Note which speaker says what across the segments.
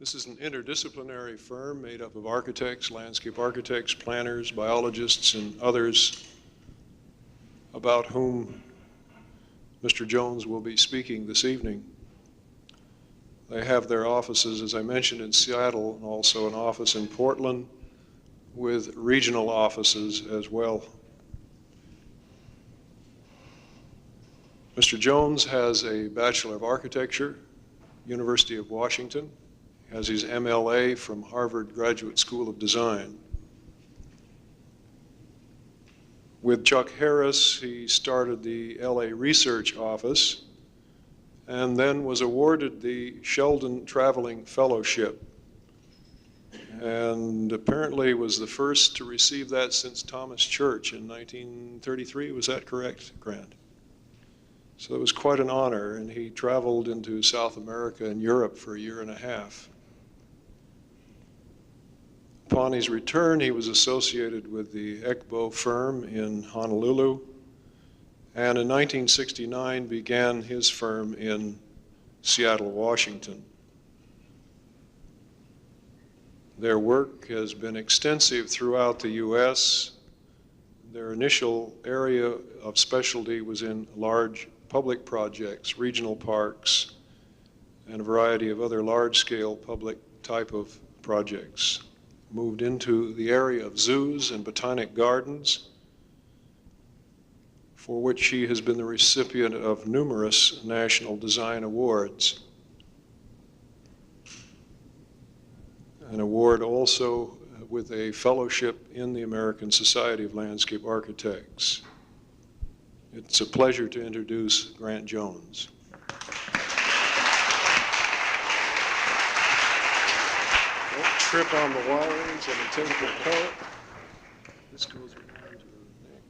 Speaker 1: This is an interdisciplinary firm made up of architects, landscape architects, planners, biologists, and others about whom Mr. Jones will be speaking this evening. They have their offices, as I mentioned, in Seattle, and also an office in Portland, with regional offices as well. Mr. Jones has a Bachelor of Architecture, University of Washington, has his MLA from Harvard Graduate School of Design. With Chuck Harris, he started the LA Research Office and then was awarded the Sheldon Traveling Fellowship, and apparently was the first to receive that since Thomas Church in 1933. Was that correct, Grant? So it was quite an honor, and he traveled into South America and Europe for a year and a half. Upon his return, he was associated with the Ekbo firm in Honolulu, and in 1969 began his firm in Seattle, Washington. Their work has been extensive throughout the U.S. Their initial area of specialty was in large public projects, regional parks, and a variety of other large-scale public type of projects. Moved into the area of zoos and botanic gardens, for which he has been the recipient of numerous national design awards. An award also with a fellowship in the American Society of Landscape Architects. It's a pleasure to introduce Grant Jones. Don't trip on the wirings and the tinfoil pellet. This goes around to the neck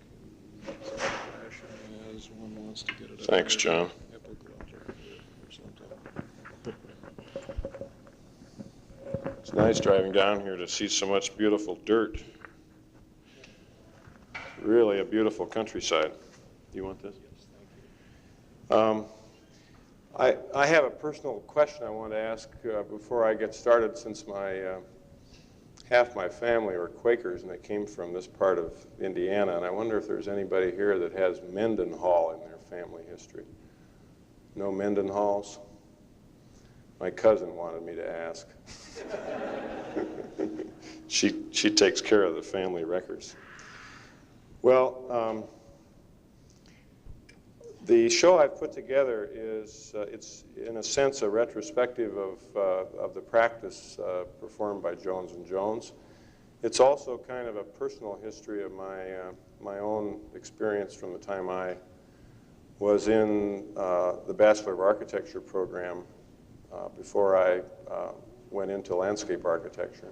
Speaker 1: in fashion as one wants to get it up.
Speaker 2: Thanks, John. It's nice driving down here to see so much beautiful dirt. Really a beautiful countryside. Do you want this? Yes, thank you. I have a personal question I want to ask before I get started, since half my family are Quakers and they came from this part of Indiana, and I wonder if there's anybody here that has Mendenhall in their family history. No Mendenhalls? My cousin wanted me to ask. She takes care of the family records. Well, the show I've put together is, it's in a sense a retrospective of the practice performed by Jones & Jones. It's also kind of a personal history of my own experience from the time I was in the Bachelor of Architecture program before I went into landscape architecture.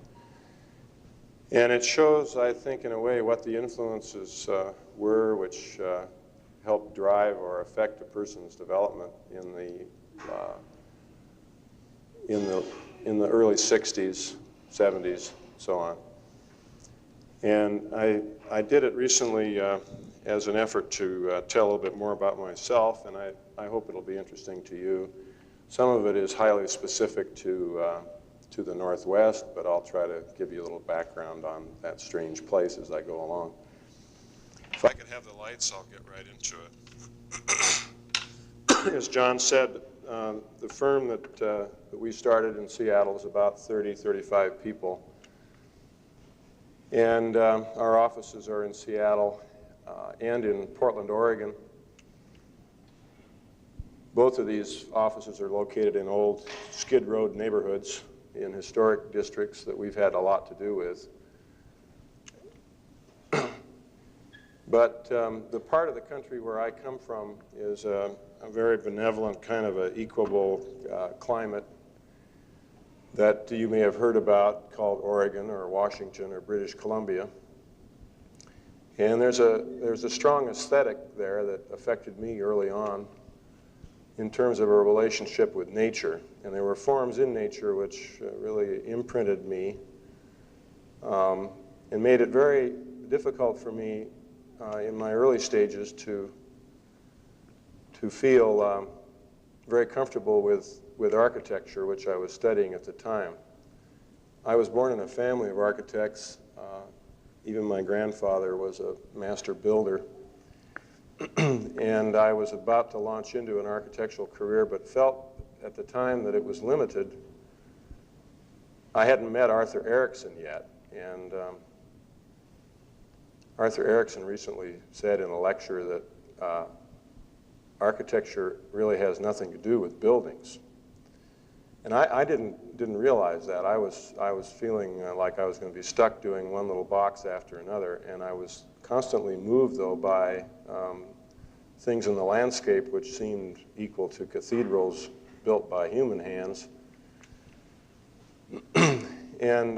Speaker 2: And it shows, I think, in a way, what the influences were which helped drive or affect a person's development in the early 60s, 70s, so on. And I did it recently as an effort to tell a little bit more about myself, and I hope it'll be interesting to you. Some of it is highly specific to the Northwest, but I'll try to give you a little background on that strange place as I go along. If I could have the lights, I'll get right into it. As John said, the firm that we started in Seattle is about 30, 35 people. And our offices are in Seattle and in Portland, Oregon. Both of these offices are located in old Skid Row neighborhoods in historic districts that we've had a lot to do with. But the part of the country where I come from is a very benevolent kind of an equable climate that you may have heard about, called Oregon or Washington or British Columbia. And there's a strong aesthetic there that affected me early on in terms of a relationship with nature. And there were forms in nature which really imprinted me and made it very difficult for me in my early stages to feel very comfortable with architecture, which I was studying at the time. I was born in a family of architects. Even my grandfather was a master builder. And I was about to launch into an architectural career, but felt at the time that it was limited. I hadn't met Arthur Erickson yet, and Arthur Erickson recently said in a lecture that architecture really has nothing to do with buildings. And I didn't realize that. I was feeling like I was going to be stuck doing one little box after another, and I was constantly moved, though, by things in the landscape which seemed equal to cathedrals built by human hands. And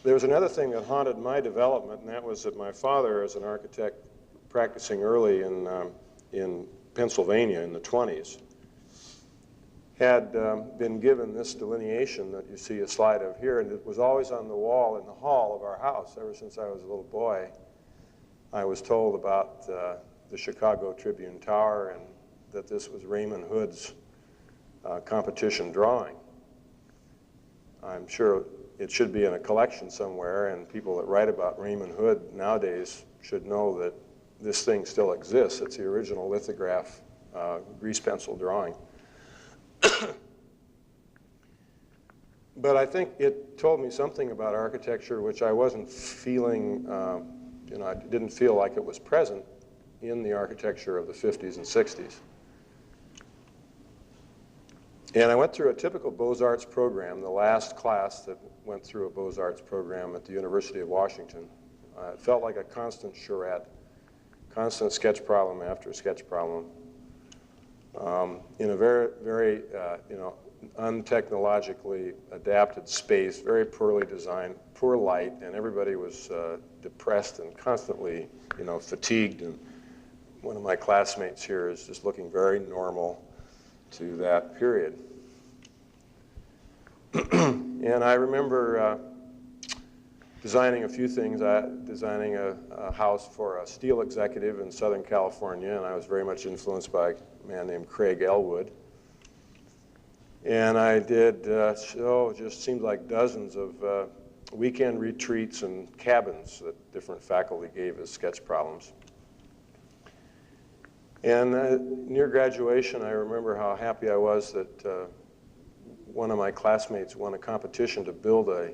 Speaker 2: there was another thing that haunted my development, and that was that my father, as an architect practicing early in Pennsylvania in the 20s, had been given this delineation that you see a slide of here, and it was always on the wall in the hall of our house ever since I was a little boy. I was told about the Chicago Tribune Tower and that this was Raymond Hood's competition drawing. I'm sure it should be in a collection somewhere, and people that write about Raymond Hood nowadays should know that this thing still exists. It's the original lithograph grease pencil drawing. But I think it told me something about architecture which I wasn't feeling, I didn't feel like it was present in the architecture of the 50s and 60s. And I went through a typical Beaux-Arts program, the last class that went through a Beaux-Arts program at the University of Washington. It felt like a constant charrette, constant sketch problem after sketch problem, in a very, very, untechnologically adapted space, very poorly designed, poor light, and everybody was depressed and constantly, fatigued. And one of my classmates here is just looking very normal to that period. And I remember designing a few things, designing a house for a steel executive in Southern California, and I was very much influenced by a man named Craig Elwood. And I did, just seemed like dozens of weekend retreats and cabins that different faculty gave as sketch problems. And near graduation, I remember how happy I was that one of my classmates won a competition to build a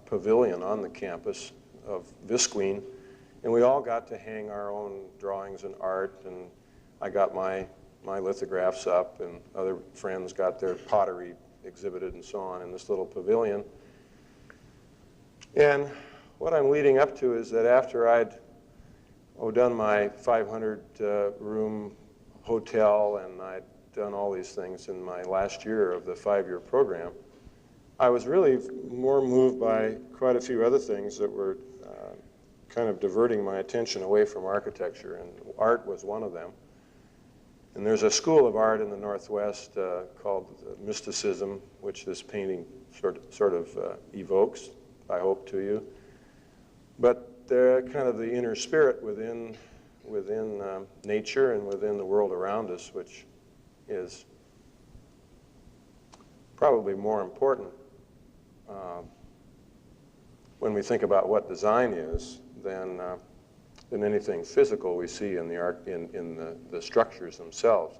Speaker 2: pavilion on the campus of visqueen, and we all got to hang our own drawings and art, and I got my lithographs up, and other friends got their pottery exhibited and so on in this little pavilion. And what I'm leading up to is that after I'd done my 500-room hotel, and I'd done all these things in my last year of the 5-year program, I was really more moved by quite a few other things that were kind of diverting my attention away from architecture, and art was one of them. And there's a school of art in the Northwest called mysticism, which this painting sort of evokes, I hope, to you. But they're kind of the inner spirit within nature and within the world around us, which is probably more important when we think about what design is than anything physical we see in the art, in the structures themselves.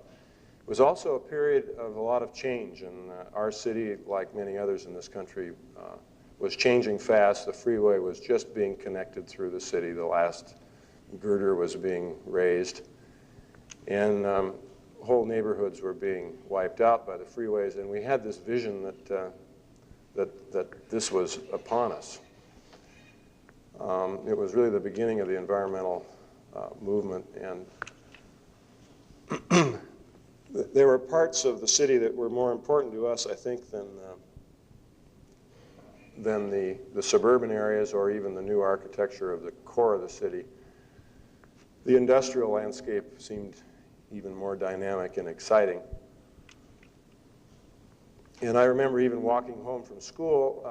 Speaker 2: It was also a period of a lot of change, and our city, like many others in this country, was changing fast. The freeway was just being connected through the city. The last girder was being raised, and whole neighborhoods were being wiped out by the freeways, and we had this vision that this was upon us. It was really the beginning of the environmental movement, and there were parts of the city that were more important to us, I think, than the suburban areas or even the new architecture of the core of the city. The industrial landscape seemed even more dynamic and exciting. And I remember even walking home from school,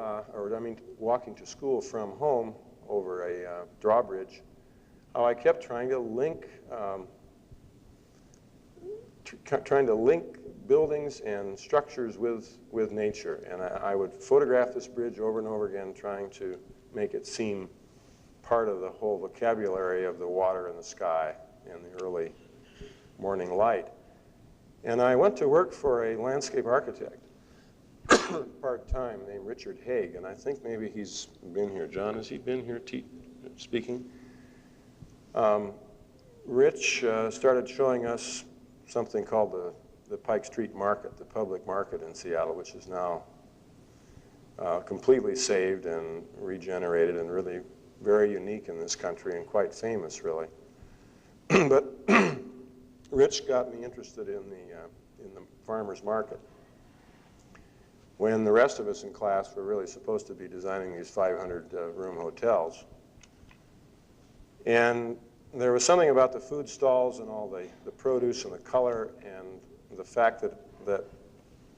Speaker 2: walking to school from home over a drawbridge, how I kept trying to link buildings and structures with nature. And I would photograph this bridge over and over again, trying to make it seem part of the whole vocabulary of the water and the sky and the early morning light. And I went to work for a landscape architect, part-time, named Richard Haig, and I think maybe he's been here. John, has he been here speaking? Rich started showing us something called the Pike Street Market, the public market in Seattle, which is now completely saved and regenerated and really very unique in this country and quite famous, really. But Rich got me interested in the farmer's market, when the rest of us in class were really supposed to be designing these 500-room hotels. And there was something about the food stalls and all the produce and the color and the fact that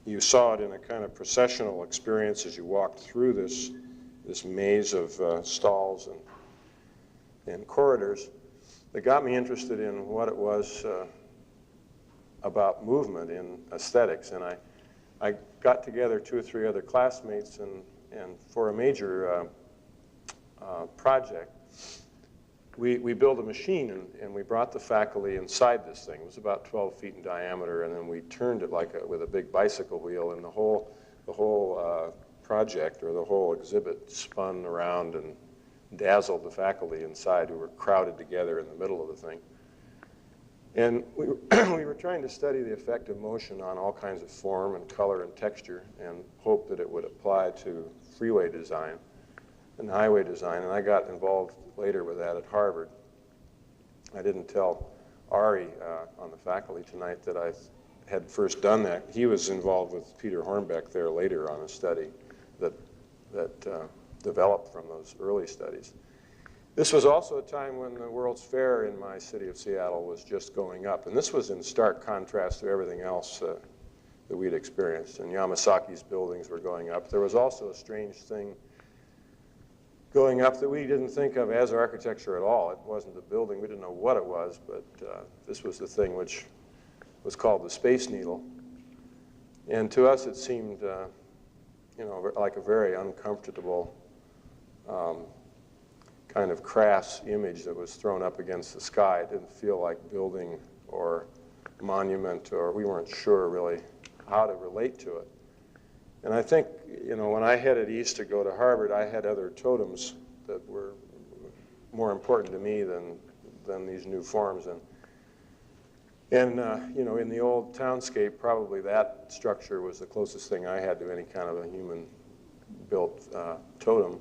Speaker 2: you saw it in a kind of processional experience as you walked through this maze of stalls and corridors that got me interested in what it was about movement in aesthetics. And I got together 2 or 3 other classmates and for a major project, we built a machine and we brought the faculty inside this thing. It was about 12 feet in diameter, and then we turned it with a big bicycle wheel, and the whole project, or the whole exhibit, spun around and dazzled the faculty inside, who were crowded together in the middle of the thing. And we were trying to study the effect of motion on all kinds of form and color and texture, and hoped that it would apply to freeway design and highway design. And I got involved later with that at Harvard. I didn't tell Ari on the faculty tonight that I had first done that. He was involved with Peter Hornbeck there later on a study that developed from those early studies. This was also a time when the World's Fair in my city of Seattle was just going up, and this was in stark contrast to everything else that we'd experienced. And Yamasaki's buildings were going up. There was also a strange thing going up that we didn't think of as architecture at all. It wasn't the building. We didn't know what it was, but this was the thing which was called the Space Needle. And to us, it seemed, like a very uncomfortable kind of crass image that was thrown up against the sky. It didn't feel like building or monument, or we weren't sure really how to relate to it. And I think, when I headed east to go to Harvard, I had other totems that were more important to me than these new forms. And in the old townscape, probably that structure was the closest thing I had to any kind of a human-built totem.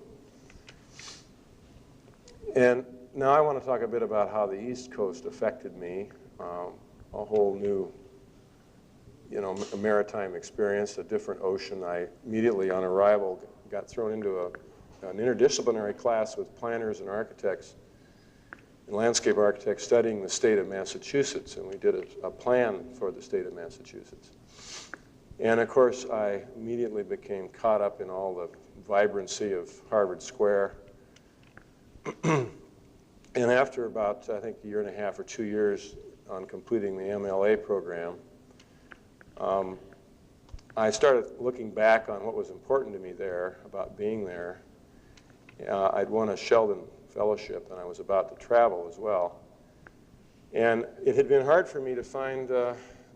Speaker 2: And now I want to talk a bit about how the East Coast affected me, a whole new a maritime experience, a different ocean. I immediately on arrival got thrown into an interdisciplinary class with planners and architects and landscape architects studying the state of Massachusetts, and we did a plan for the state of Massachusetts. And of course, I immediately became caught up in all the vibrancy of Harvard Square. And after about, I think, 1.5 years or 2 years on completing the MLA program, I started looking back on what was important to me there, about being there. I'd won a Sheldon Fellowship, and I was about to travel as well. And it had been hard for me to find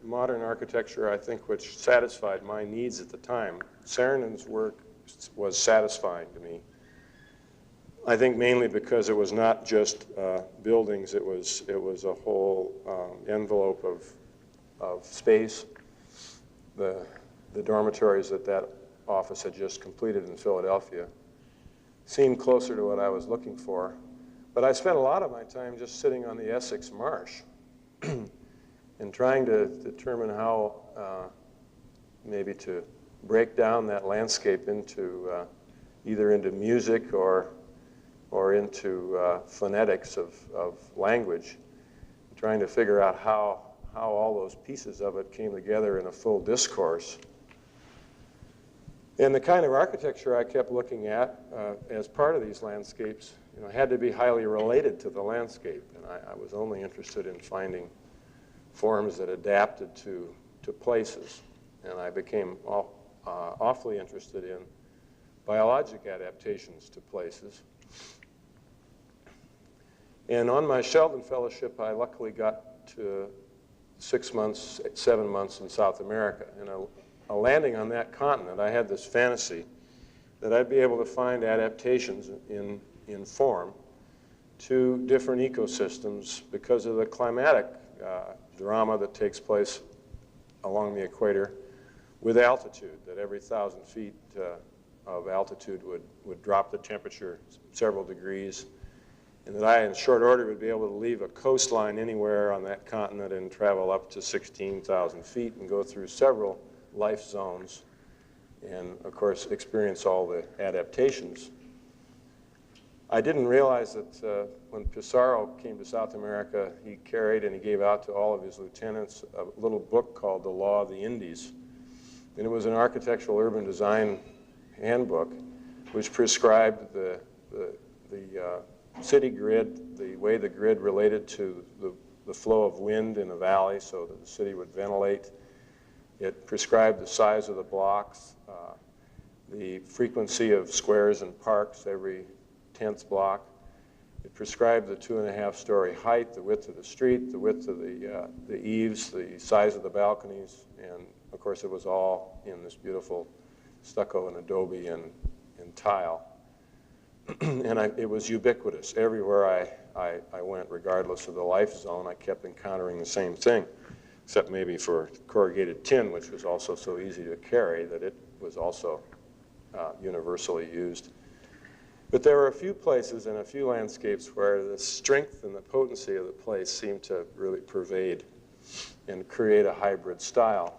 Speaker 2: modern architecture, I think, which satisfied my needs at the time. Saarinen's work was satisfying to me. I think mainly because it was not just buildings, it was a whole envelope of space. The dormitories that office had just completed in Philadelphia seemed closer to what I was looking for. But I spent a lot of my time just sitting on the Essex Marsh and trying to determine how maybe to break down that landscape into either into music or into phonetics of language, trying to figure out how all those pieces of it came together in a full discourse. And the kind of architecture I kept looking at as part of these landscapes, had to be highly related to the landscape. And I was only interested in finding forms that adapted to to places. And I became awfully interested in biologic adaptations to places. And on my Sheldon Fellowship, I luckily got to 6 months, 7 months in South America. And a landing on that continent, I had this fantasy that I'd be able to find adaptations in form to different ecosystems because of the climatic drama that takes place along the equator with altitude, that every 1,000 feet of altitude would drop the temperature several degrees, and that I, in short order, would be able to leave a coastline anywhere on that continent and travel up to 16,000 feet and go through several life zones and, of course, experience all the adaptations. I didn't realize that when Pissarro came to South America, he carried and he gave out to all of his lieutenants a little book called The Law of the Indies. And it was an architectural urban design handbook which prescribed the city grid, the way the grid related to the flow of wind in a valley so that the city would ventilate. It prescribed the size of the blocks, the frequency of squares and parks every 10th block. It prescribed the 2.5-story height, the width of the street, the width of the eaves, the size of the balconies, and of course it was all in this beautiful stucco and adobe and tile. And it was ubiquitous. Everywhere I went, regardless of the life zone, I kept encountering the same thing, except maybe for corrugated tin, which was also so easy to carry that it was also universally used. But there were a few places and a few landscapes where the strength and the potency of the place seemed to really pervade and create a hybrid style,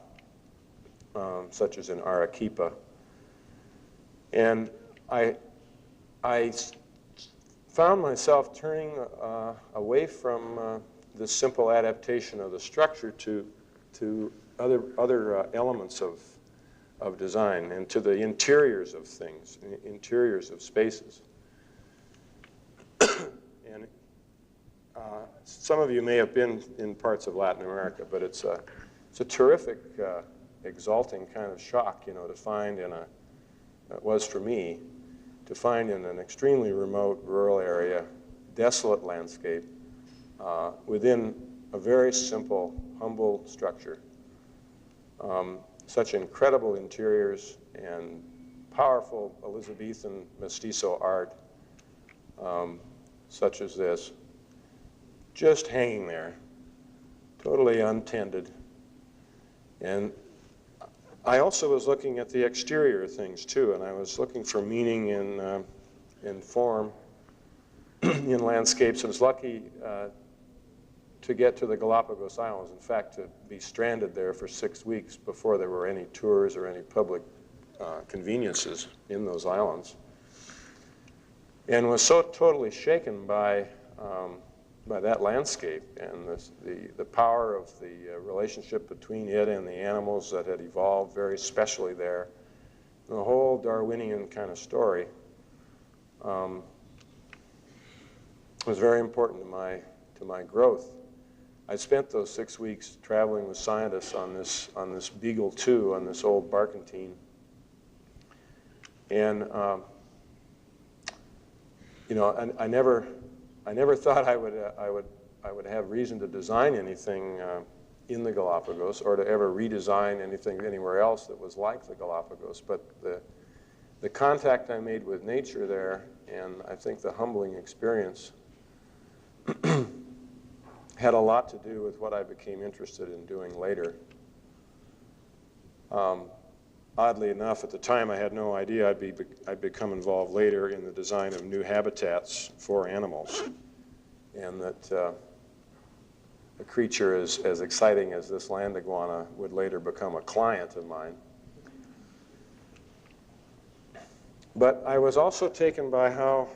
Speaker 2: such as in Arequipa. And I found myself turning away from this simple adaptation of the structure to other elements of design and to the interiors of things, interiors of spaces. And some of you may have been in parts of Latin America, but it's a terrific, exalting kind of shock, you know, to find it was for me, to find in an extremely remote rural area, desolate landscape, within a very simple, humble structure, such incredible interiors and powerful Elizabethan mestizo art, such as this, just hanging there, totally untended. And I also was looking at the exterior things too, and I was looking for meaning in form in landscapes. I was lucky to get to the Galapagos Islands, in fact, to be stranded there for 6 weeks before there were any tours or any public conveniences in those islands, and was so totally shaken by that landscape and the power of the relationship between it and the animals that had evolved very specially there. And the whole Darwinian kind of story was very important to my growth. I spent those 6 weeks traveling with scientists on this Beagle 2, on this old barkentine, and you know, I never thought I would have reason to design anything in the Galapagos or to ever redesign anything anywhere else that was like the Galapagos. But the contact I made with nature there, and I think the humbling experience, had a lot to do with what I became interested in doing later. Oddly enough, at the time I had no idea I'd become involved later in the design of new habitats for animals, and that a creature as exciting as this land iguana would later become a client of mine. But I was also taken by how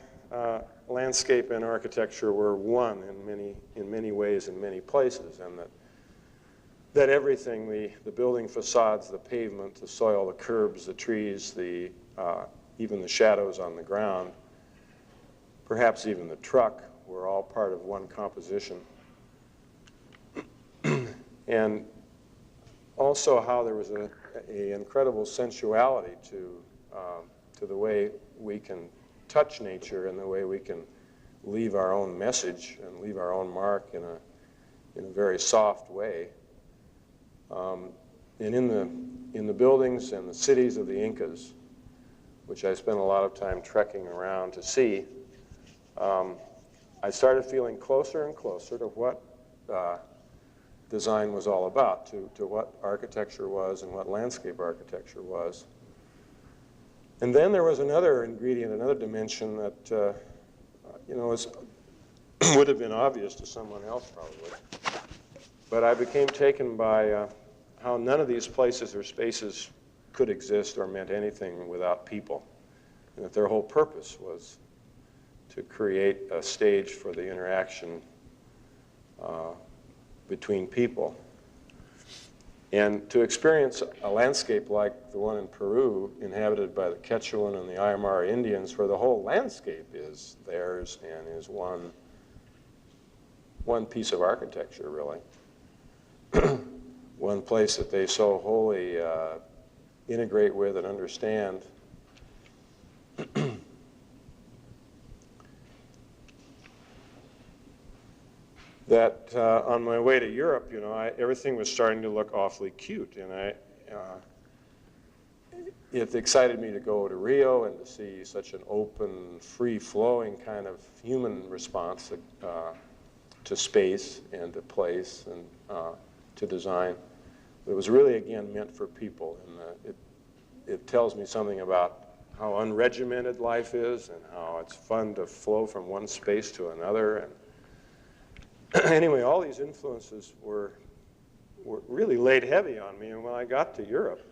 Speaker 2: landscape and architecture were one in many ways in many places, and that everything, the building facades, the pavement, the soil, the curbs, the trees, even the shadows on the ground, perhaps even the truck, were all part of one composition. And also how there was an incredible sensuality to the way we can touch nature and the way we can leave our own message and leave our own mark in a very soft way. And in the buildings and the cities of the Incas, which I spent a lot of time trekking around to see, I started feeling closer and closer to what design was all about, to what architecture was and what landscape architecture was. And then there was another ingredient, another dimension that would have been obvious to someone else probably. But I became taken by how none of these places or spaces could exist or meant anything without people, and that their whole purpose was to create a stage for the interaction between people. And to experience a landscape like the one in Peru, inhabited by the Quechuan and the Aymara Indians, where the whole landscape is theirs and is one piece of architecture, really. One place that they so wholly integrate with and understand. That on my way to Europe, everything was starting to look awfully cute, and it excited me to go to Rio and to see such an open, free-flowing kind of human response to space and to place and to design. But it was really, again, meant for people, and it tells me something about how unregimented life is and how it's fun to flow from one space to another. And anyway, all these influences were really laid heavy on me, and when I got to Europe,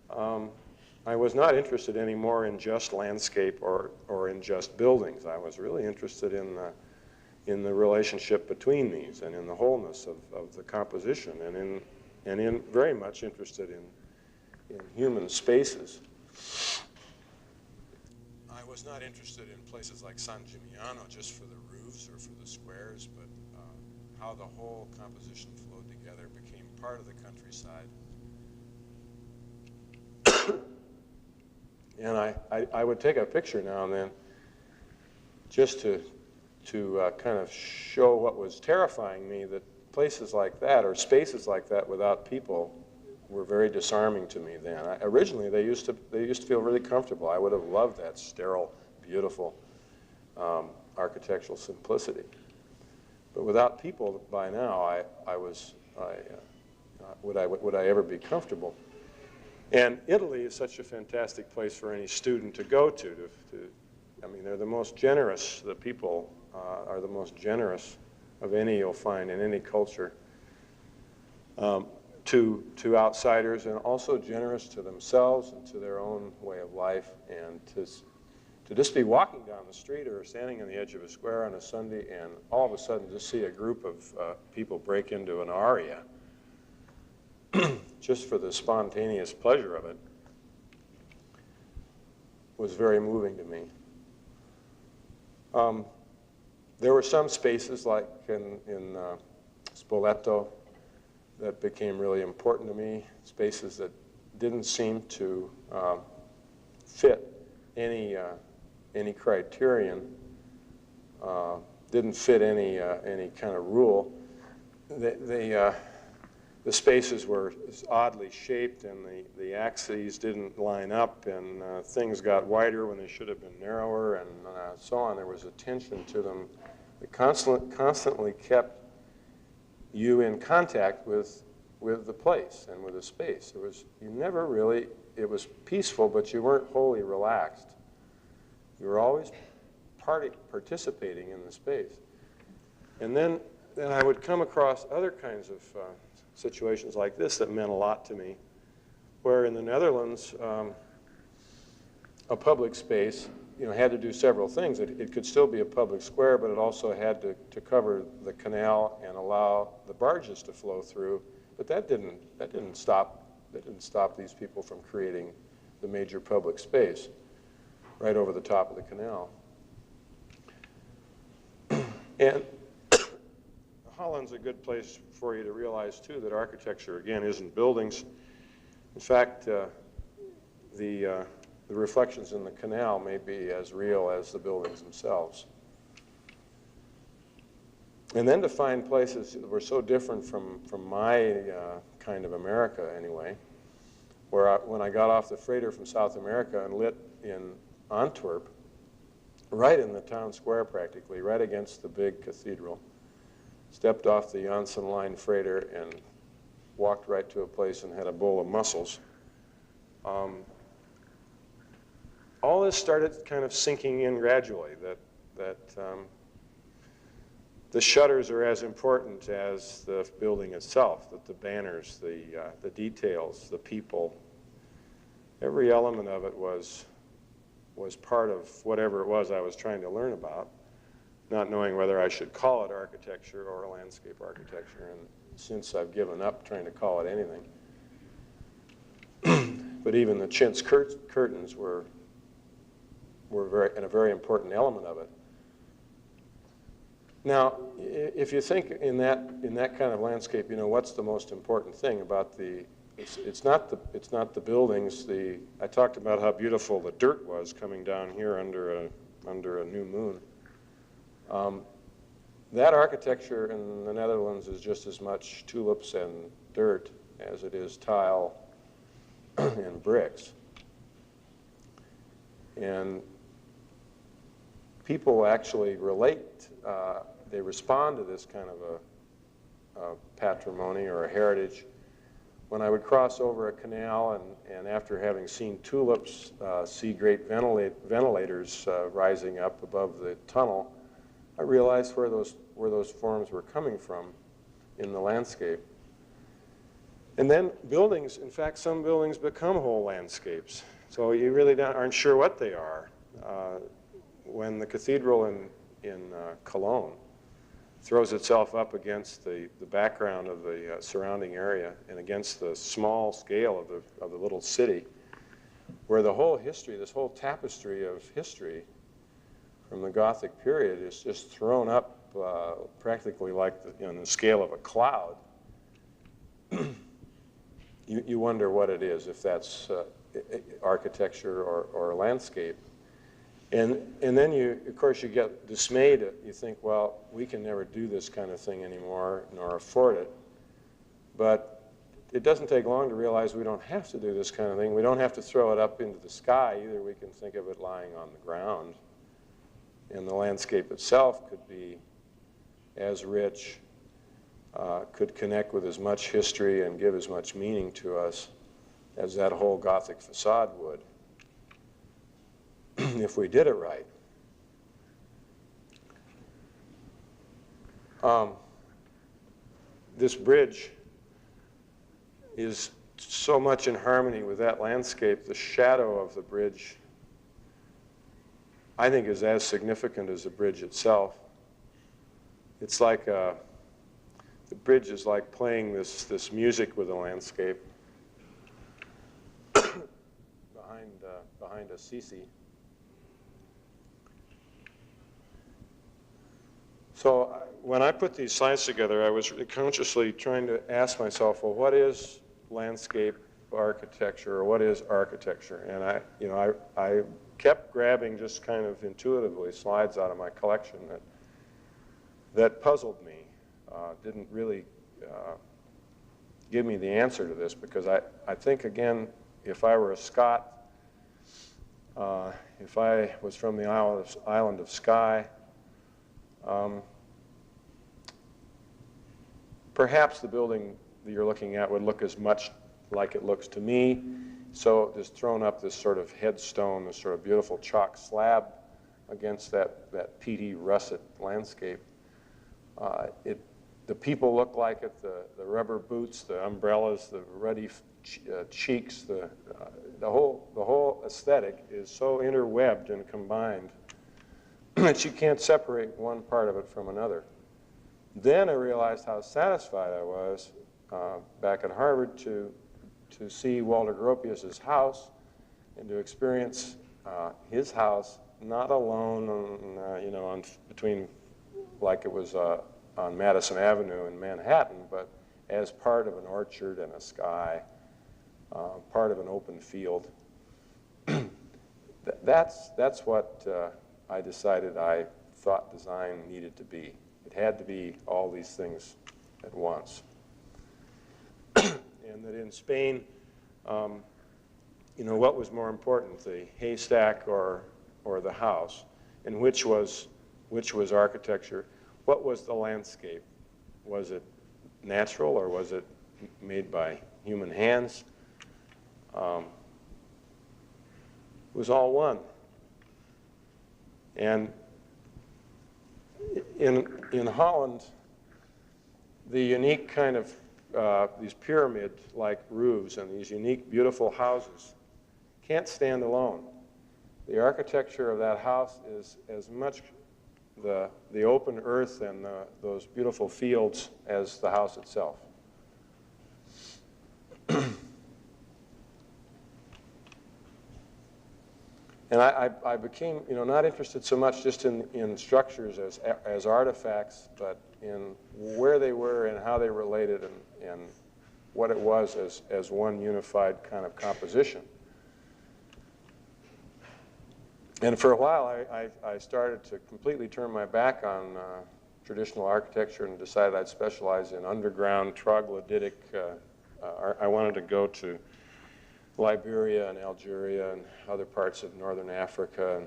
Speaker 2: I was not interested anymore in just landscape or in just buildings. I was really interested in the relationship between these and in the wholeness of the composition, and in very much interested in human spaces. I was not interested in places like San Gimignano just for the roofs or for the squares, but how the whole composition flowed together, became part of the countryside. And I would take a picture now and then just to kind of show what was terrifying me, that places like that or spaces like that without people were very disarming to me then. Originally, they used to feel really comfortable. I would have loved that sterile, beautiful architectural simplicity. But without people, by now, would I ever be comfortable? And Italy is such a fantastic place for any student to go to. I mean, they're the most generous. The people are the most generous of any you'll find in any culture to outsiders, and also generous to themselves and to their own way of life. And to just be walking down the street or standing on the edge of a square on a Sunday and all of a sudden just see a group of people break into an aria just for the spontaneous pleasure of it was very moving to me. There were some spaces like in Spoleto that became really important to me, spaces that didn't seem to fit any criterion, didn't fit any kind of rule. The spaces were oddly shaped, and the axes didn't line up, and things got wider when they should have been narrower, and so on. There was a tension to them that constantly kept you in contact with the place and with the space. It was peaceful, but you weren't wholly relaxed. You were always participating in the space. And then I would come across other kinds of situations like this that meant a lot to me, where in the Netherlands, a public space had to do several things. It could still be a public square, but it also had to cover the canal and allow the barges to flow through. But that didn't stop these people from creating the major public space right over the top of the canal. And Holland's a good place for you to realize, too, that architecture, again, isn't buildings. In fact, the reflections in the canal may be as real as the buildings themselves. And then to find places that were so different from my kind of America, anyway, where when I got off the freighter from South America and lit in Antwerp, right in the town square practically, right against the big cathedral, stepped off the Janssen Line freighter and walked right to a place and had a bowl of mussels. All this started kind of sinking in gradually, that the shutters are as important as the building itself, that the banners, the details, the people, every element of it was part of whatever it was I was trying to learn about, not knowing whether I should call it architecture or landscape architecture. And since I've given up trying to call it anything, but even the chintz curtains were a very important element of it. Now, if you think in that kind of landscape, you know, what's the most important thing about the? It's not the buildings. I talked about how beautiful the dirt was coming down here under a new moon. That architecture in the Netherlands is just as much tulips and dirt as it is tile and bricks. And people actually relate, they respond to this kind of a patrimony or a heritage. When I would cross over a canal and after having seen tulips, see great ventilators rising up above the tunnel, I realized where those forms were coming from in the landscape. And then buildings, in fact, some buildings become whole landscapes. So you really aren't sure what they are. When the cathedral in Cologne throws itself up against the background of the surrounding area and against the small scale of the little city, where the whole history, this whole tapestry of history from the Gothic period is just thrown up practically like on the scale of a cloud, you wonder what it is, if that's architecture or landscape. And then of course, you get dismayed. You think, well, we can never do this kind of thing anymore, nor afford it. But it doesn't take long to realize we don't have to do this kind of thing. We don't have to throw it up into the sky either. We can think of it lying on the ground. And the landscape itself could be as rich, could connect with as much history and give as much meaning to us as that whole Gothic facade would, if we did it right. This bridge is so much in harmony with that landscape. The shadow of the bridge, I think, is as significant as the bridge itself. It's like the bridge is like playing this music with the landscape behind Assisi. So when I put these slides together, I was consciously trying to ask myself, well, what is landscape architecture, or what is architecture? And I kept grabbing just kind of intuitively slides out of my collection that puzzled me, didn't really give me the answer to this, because I think, again, if I were a Scot, if I was from the island of Skye, perhaps the building that you're looking at would look as much like it looks to me. So there's thrown up this sort of headstone, this sort of beautiful chalk slab against that peaty, russet landscape. The people look like it, the rubber boots, the umbrellas, the ruddy cheeks, the whole aesthetic is so interwebbed and combined that you can't separate one part of it from another. Then I realized how satisfied I was back at Harvard to see Walter Gropius's house and to experience his house not alone, between, like it was on Madison Avenue in Manhattan, but as part of an orchard and a sky, part of an open field. That's what I decided I thought design needed to be. It had to be all these things at once. And that in Spain, you know, what was more important, the haystack or the house, and which was architecture? What was the landscape? Was it natural or was it made by human hands? It was all one. And in Holland, the unique kind of these pyramid-like roofs and these unique, beautiful houses can't stand alone. The architecture of that house is as much the open earth and those beautiful fields as the house itself. And I became, you know, not interested so much just in structures as artifacts, but in where they were and how they related and what it was as one unified kind of composition. And for a while, I started to completely turn my back on traditional architecture and decided I'd specialize in underground troglodytic. I wanted to go to Liberia and Algeria and other parts of northern Africa.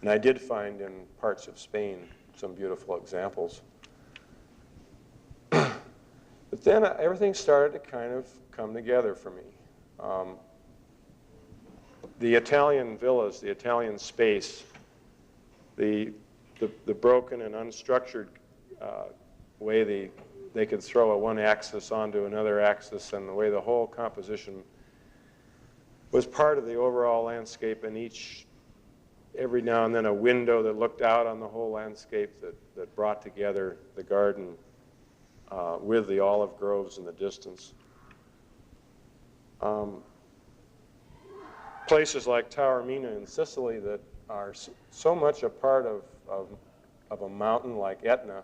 Speaker 2: And I did find in parts of Spain some beautiful examples. But then everything started to kind of come together for me. The Italian villas, the Italian space, the broken and unstructured way they could throw a one axis onto another axis, and the way the whole composition was part of the overall landscape, and every now and then a window that looked out on the whole landscape that brought together the garden with the olive groves in the distance. Places like Taormina in Sicily that are so much a part of a mountain like Etna,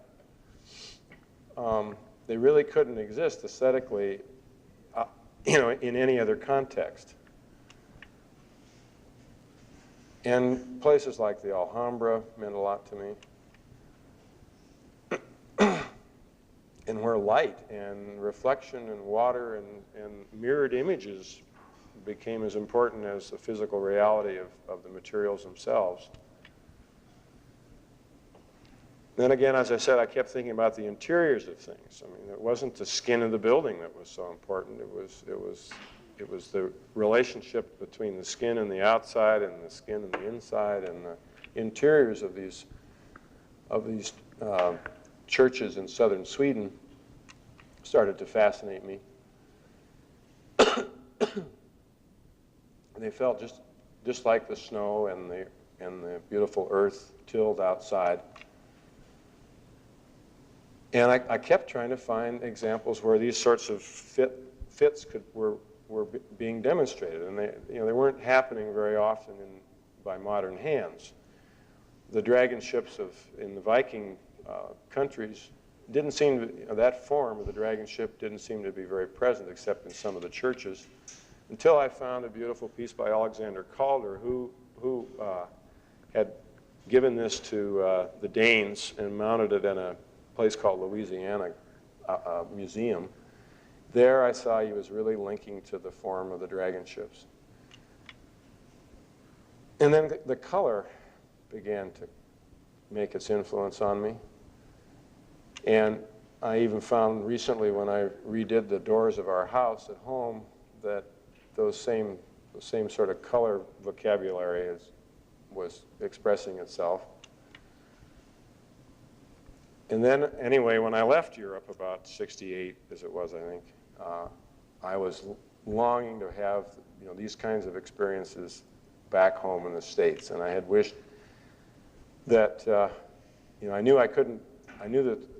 Speaker 2: they really couldn't exist aesthetically, you know, in any other context. And places like the Alhambra meant a lot to me. And where light and reflection and water and mirrored images became as important as the physical reality of the materials themselves. Then again, as I said, I kept thinking about the interiors of things. I mean, it wasn't the skin of the building that was so important. It was the relationship between the skin and the outside and the skin and the inside, and the interiors of these churches in southern Sweden started to fascinate me. They felt just like the snow and the beautiful earth tilled outside. And I kept trying to find examples where these sorts of fits were being demonstrated, and they weren't happening very often by modern hands. The dragon ships in the Viking countries didn't seem to, that form of the dragon ship didn't seem to be very present, except in some of the churches, until I found a beautiful piece by Alexander Calder, who had given this to the Danes and mounted it in a place called Louisiana Museum. There I saw he was really linking to the form of the dragon ships. And then the color began to make its influence on me. And I even found recently, when I redid the doors of our house at home, that the same sort of color vocabulary was expressing itself. And then, anyway, when I left Europe, about 68, as it was, I think, I was longing to have, you know, these kinds of experiences back home in the States. And I had wished that, you know, I knew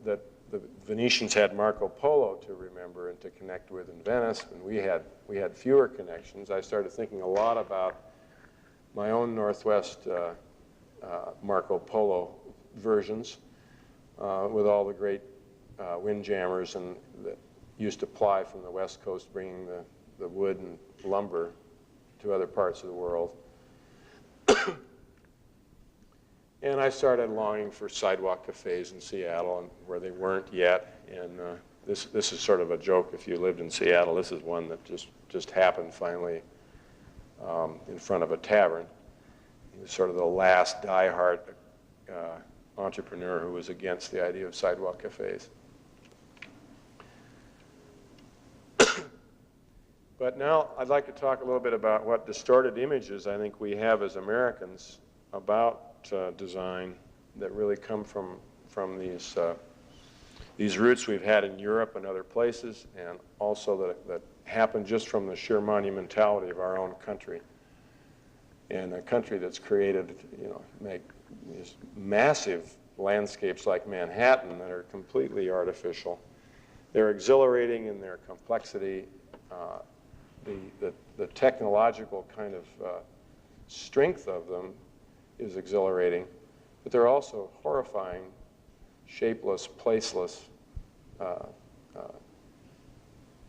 Speaker 2: that the Venetians had Marco Polo to remember and to connect with in Venice, and we had fewer connections. I started thinking a lot about my own Northwest Marco Polo versions. with all the great windjammers and that used to ply from the West Coast, bringing the wood and lumber to other parts of the world. And I started longing for sidewalk cafes in Seattle, and where they weren't yet. And this is sort of a joke if you lived in Seattle. This is one that just happened finally in front of a tavern. He was sort of the last diehard entrepreneur who was against the idea of sidewalk cafes. But now I'd like to talk a little bit about what distorted images I think we have as Americans about design that really come from these roots we've had in Europe and other places, and also that happen just from the sheer monumentality of our own country. And a country that's created, make these massive landscapes like Manhattan that are completely artificial. They're exhilarating in their complexity. The technological kind of strength of them is exhilarating, but they're also horrifying, shapeless, placeless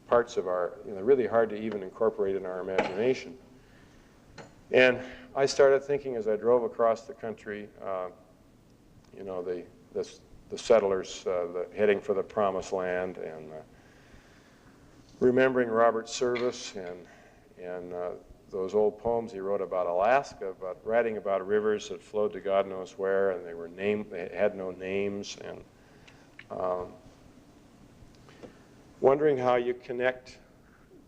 Speaker 2: parts of our, really hard to even incorporate in our imagination. And I started thinking as I drove across the country, the settlers heading for the promised land, and remembering Robert Service and those old poems he wrote about Alaska, but writing about rivers that flowed to God knows where, and they had no names, and wondering how you connect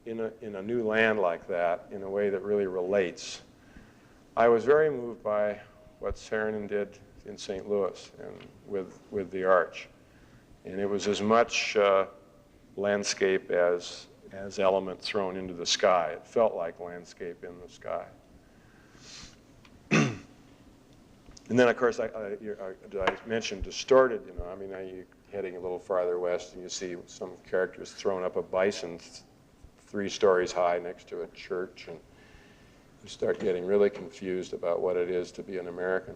Speaker 2: in a new land like that in a way that really relates. I was very moved by what Saarinen did in St. Louis and with the Arch, and it was as much landscape as element thrown into the sky. It felt like landscape in the sky. And then, of course, I mentioned distorted. Now you're heading a little farther west, and you see some characters throwing up a bison 3 stories high next to a church, and you start getting really confused about what it is to be an American.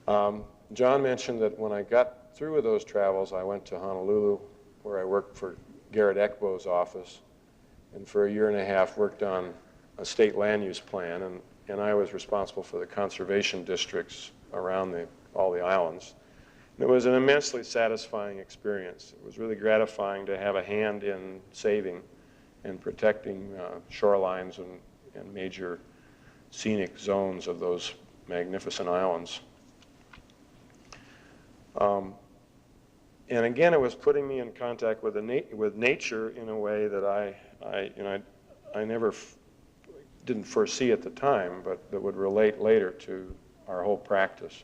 Speaker 2: John mentioned that when I got through with those travels, I went to Honolulu, where I worked for Garrett Ekbo's office, and for a 1.5 years worked on a state land use plan, and I was responsible for the conservation districts around all the islands. And it was an immensely satisfying experience. It was really gratifying to have a hand in saving and protecting shorelines and major scenic zones of those magnificent islands. And again, it was putting me in contact with nature in a way that I never didn't foresee at the time, but that would relate later to our whole practice.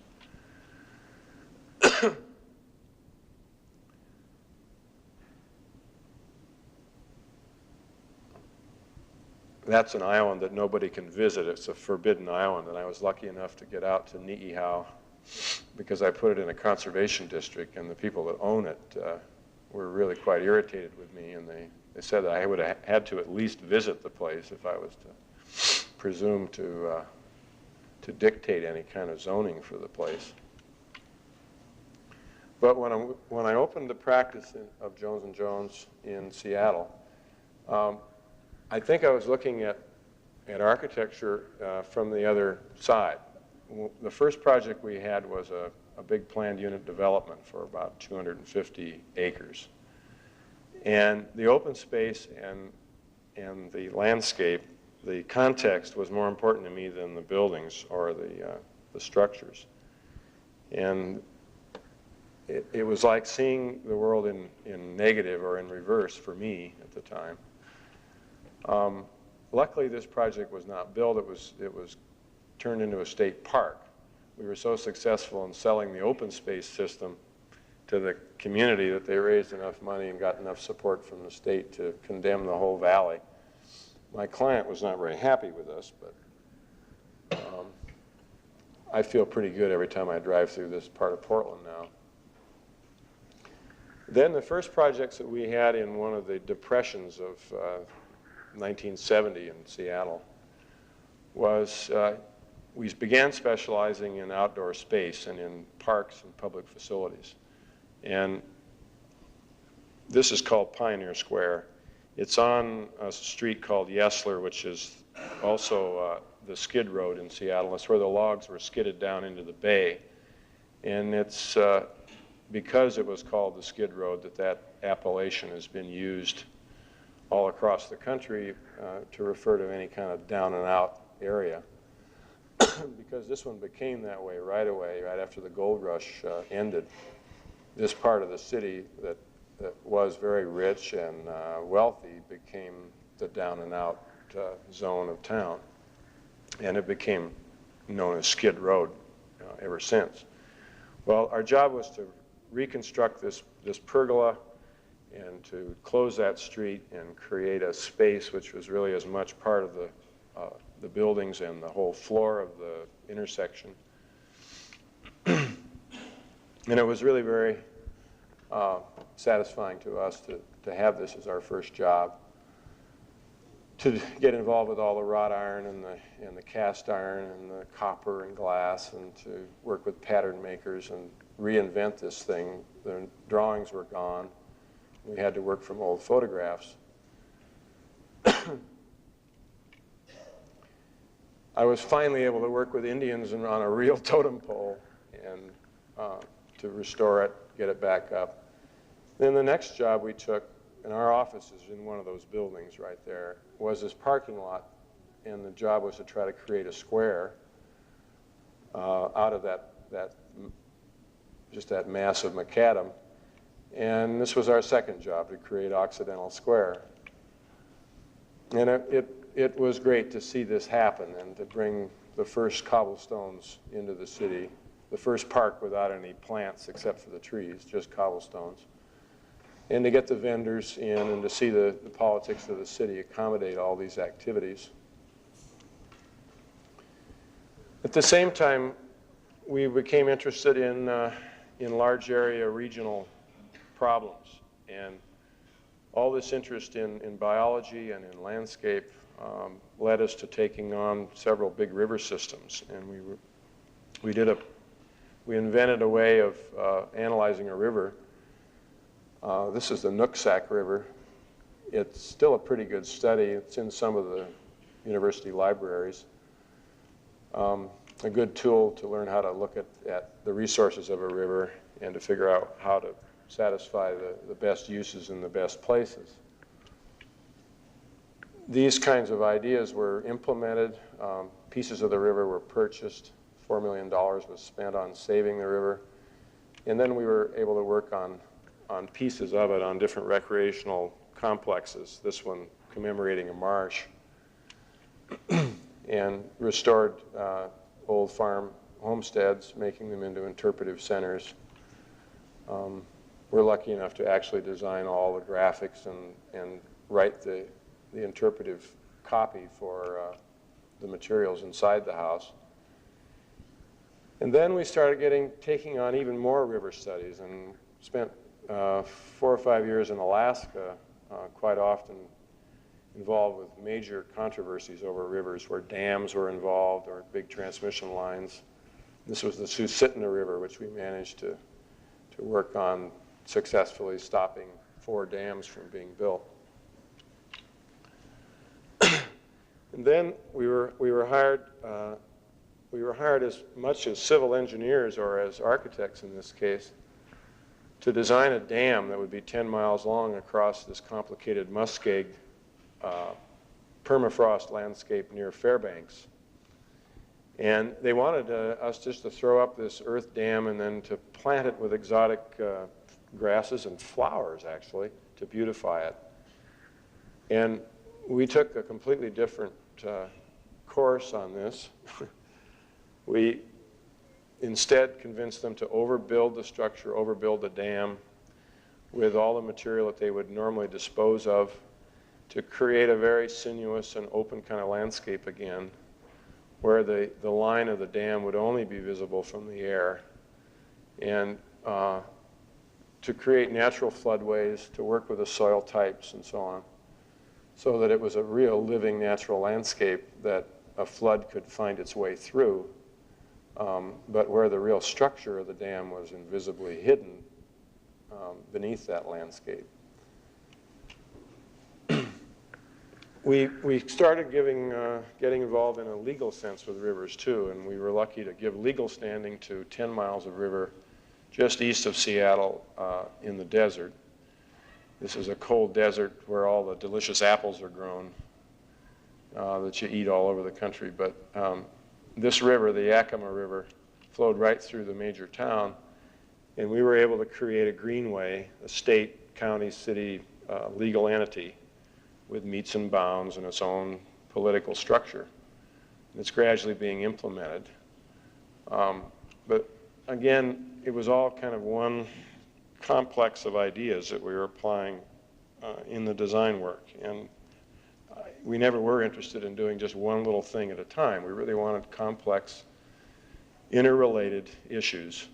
Speaker 2: That's an island that nobody can visit. It's a forbidden island, and I was lucky enough to get out to Ni'ihau because I put it in a conservation district, and the people that own it were really quite irritated with me, and they said that I would have had to at least visit the place if I was to presume to dictate any kind of zoning for the place. But when I opened the practice of Jones & Jones in Seattle, I think I was looking at architecture from the other side. The first project we had was a big planned unit development for about 250 acres. And the open space and the landscape, the context was more important to me than the buildings or the structures. And it was like seeing the world in negative or in reverse for me at the time. Luckily, this project was not built. It was turned into a state park. We were so successful in selling the open space system to the community that they raised enough money and got enough support from the state to condemn the whole valley. My client was not very happy with us, but I feel pretty good every time I drive through this part of Portland now. Then the first projects that we had in one of the depressions of 1970 in Seattle was we began specializing in outdoor space and in parks and public facilities. And this is called Pioneer Square. It's on a street called Yesler, which is also the skid road in Seattle. It's where the logs were skidded down into the bay. And it's because it was called the skid road that appellation has been used all across the country to refer to any kind of down and out area. Because this one became that way right away, right after the gold rush ended. This part of the city that was very rich and wealthy became the down and out zone of town. And it became known as Skid Road ever since. Well, our job was to reconstruct this pergola and to close that street and create a space which was really as much part of the buildings and the whole floor of the intersection. And it was really very satisfying to us to have this as our first job, to get involved with all the wrought iron and the cast iron and the copper and glass, and to work with pattern makers and reinvent this thing. The drawings were gone. We had to work from old photographs. I was finally able to work with Indians on a real totem pole and to restore it, get it back up. Then the next job we took, and our office is in one of those buildings right there, was this parking lot, and the job was to try to create a square out of just that mass of macadam. And this was our second job, to create Occidental Square. And it was great to see this happen and to bring the first cobblestones into the city, the first park without any plants except for the trees, just cobblestones. And to get the vendors in and to see the politics of the city accommodate all these activities. At the same time, we became interested in large area regional problems. And all this interest in biology and in landscape led us to taking on several big river systems. And we invented a way of analyzing a river. This is the Nooksack River. It's still a pretty good study. It's in some of the university libraries. A good tool to learn how to look at the resources of a river and to figure out how to satisfy the best uses in the best places. These kinds of ideas were implemented. Pieces of the river were purchased. $4 million was spent on saving the river. And then we were able to work on pieces of it on different recreational complexes, this one commemorating a marsh, and restored old farm homesteads, making them into interpretive centers. We're lucky enough to actually design all the graphics and write the interpretive copy for the materials inside the house. And then we started taking on even more river studies and spent 4 or 5 years in Alaska, quite often involved with major controversies over rivers where dams were involved or big transmission lines. This was the Susitna River, which we managed to work on successfully, stopping 4 dams from being built. And then we were hired as much as civil engineers, or as architects in this case, to design a dam that would be 10 miles long across this complicated muskeg permafrost landscape near Fairbanks. And they wanted us just to throw up this earth dam and then to plant it with exotic grasses and flowers, actually, to beautify it. And we took a completely different course on this. We instead convinced them to overbuild the structure, overbuild the dam with all the material that they would normally dispose of, to create a very sinuous and open kind of landscape again, where the line of the dam would only be visible from the air, and to create natural floodways, to work with the soil types and so on, so that it was a real living natural landscape that a flood could find its way through, but where the real structure of the dam was invisibly hidden beneath that landscape. We started getting involved in a legal sense with rivers too, and we were lucky to give legal standing to 10 miles of river just east of Seattle in the desert. This is a cold desert where all the delicious apples are grown that you eat all over the country. But this river, the Yakima River, flowed right through the major town, and we were able to create a greenway, a state, county, city legal entity with metes and bounds and its own political structure. It's gradually being implemented. But again, it was all kind of one complex of ideas that we were applying in the design work. And we never were interested in doing just one little thing at a time. We really wanted complex, interrelated issues.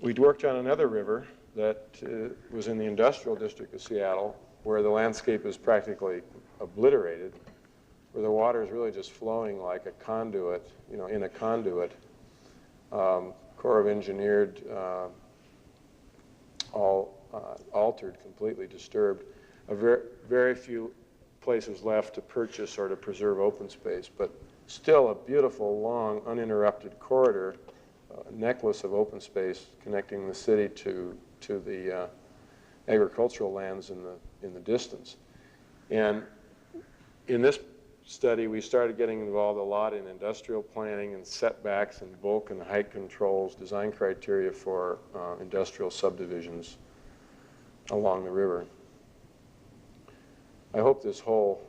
Speaker 2: We'd worked on another river that was in the industrial district of Seattle, where the landscape is practically obliterated, where the water is really just flowing like a conduit, you know, in a conduit. Corps of Engineered, all altered, completely disturbed. Very few places left to purchase or to preserve open space, but still a beautiful, long, uninterrupted corridor, necklace of open space connecting the city to the agricultural lands in the distance. And in this study, we started getting involved a lot in industrial planning and setbacks and bulk and height controls, design criteria for industrial subdivisions along the river. I hope this whole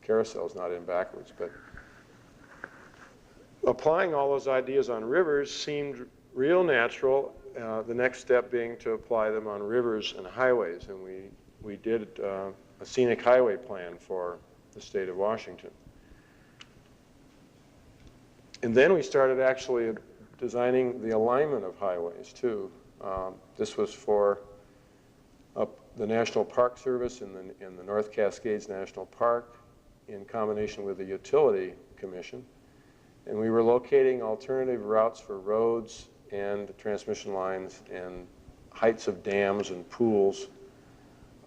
Speaker 2: carousel is not in backwards, but applying all those ideas on rivers seemed real natural, the next step being to apply them on rivers and highways, and we did a scenic highway plan for the state of Washington. And then we started actually designing the alignment of highways too. This was for the National Park Service in the North Cascades National Park in combination with the Utility Commission. And we were locating alternative routes for roads and transmission lines and heights of dams and pools,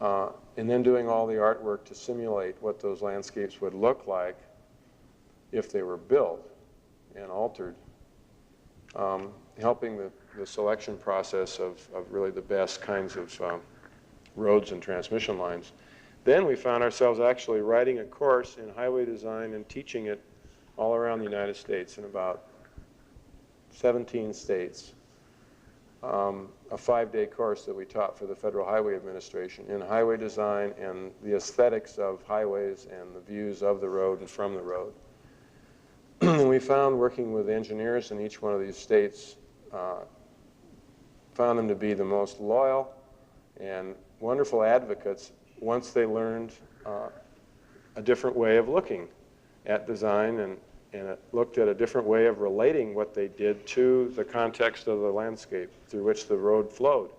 Speaker 2: and then doing all the artwork to simulate what those landscapes would look like if they were built and altered, helping the selection process of really the best kinds of roads and transmission lines. Then we found ourselves actually writing a course in highway design and teaching it all around the United States in about 17 states. A 5-day course that we taught for the Federal Highway Administration in highway design and the aesthetics of highways and the views of the road and from the road. And we found, working with engineers in each one of these states, found them to be the most loyal and wonderful advocates once they learned a different way of looking at design, and it looked at a different way of relating what they did to the context of the landscape through which the road flowed.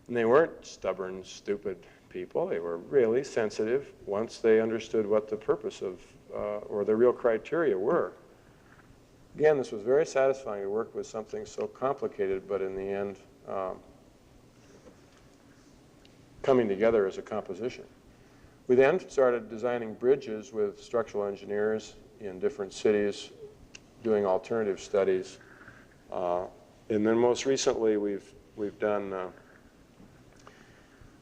Speaker 2: And they weren't stubborn, stupid people. They were really sensitive once they understood what the purpose of, or the real criteria were. Again, this was very satisfying to work with something so complicated, but in the end, coming together as a composition. We then started designing bridges with structural engineers in different cities, doing alternative studies. And then most recently, we've done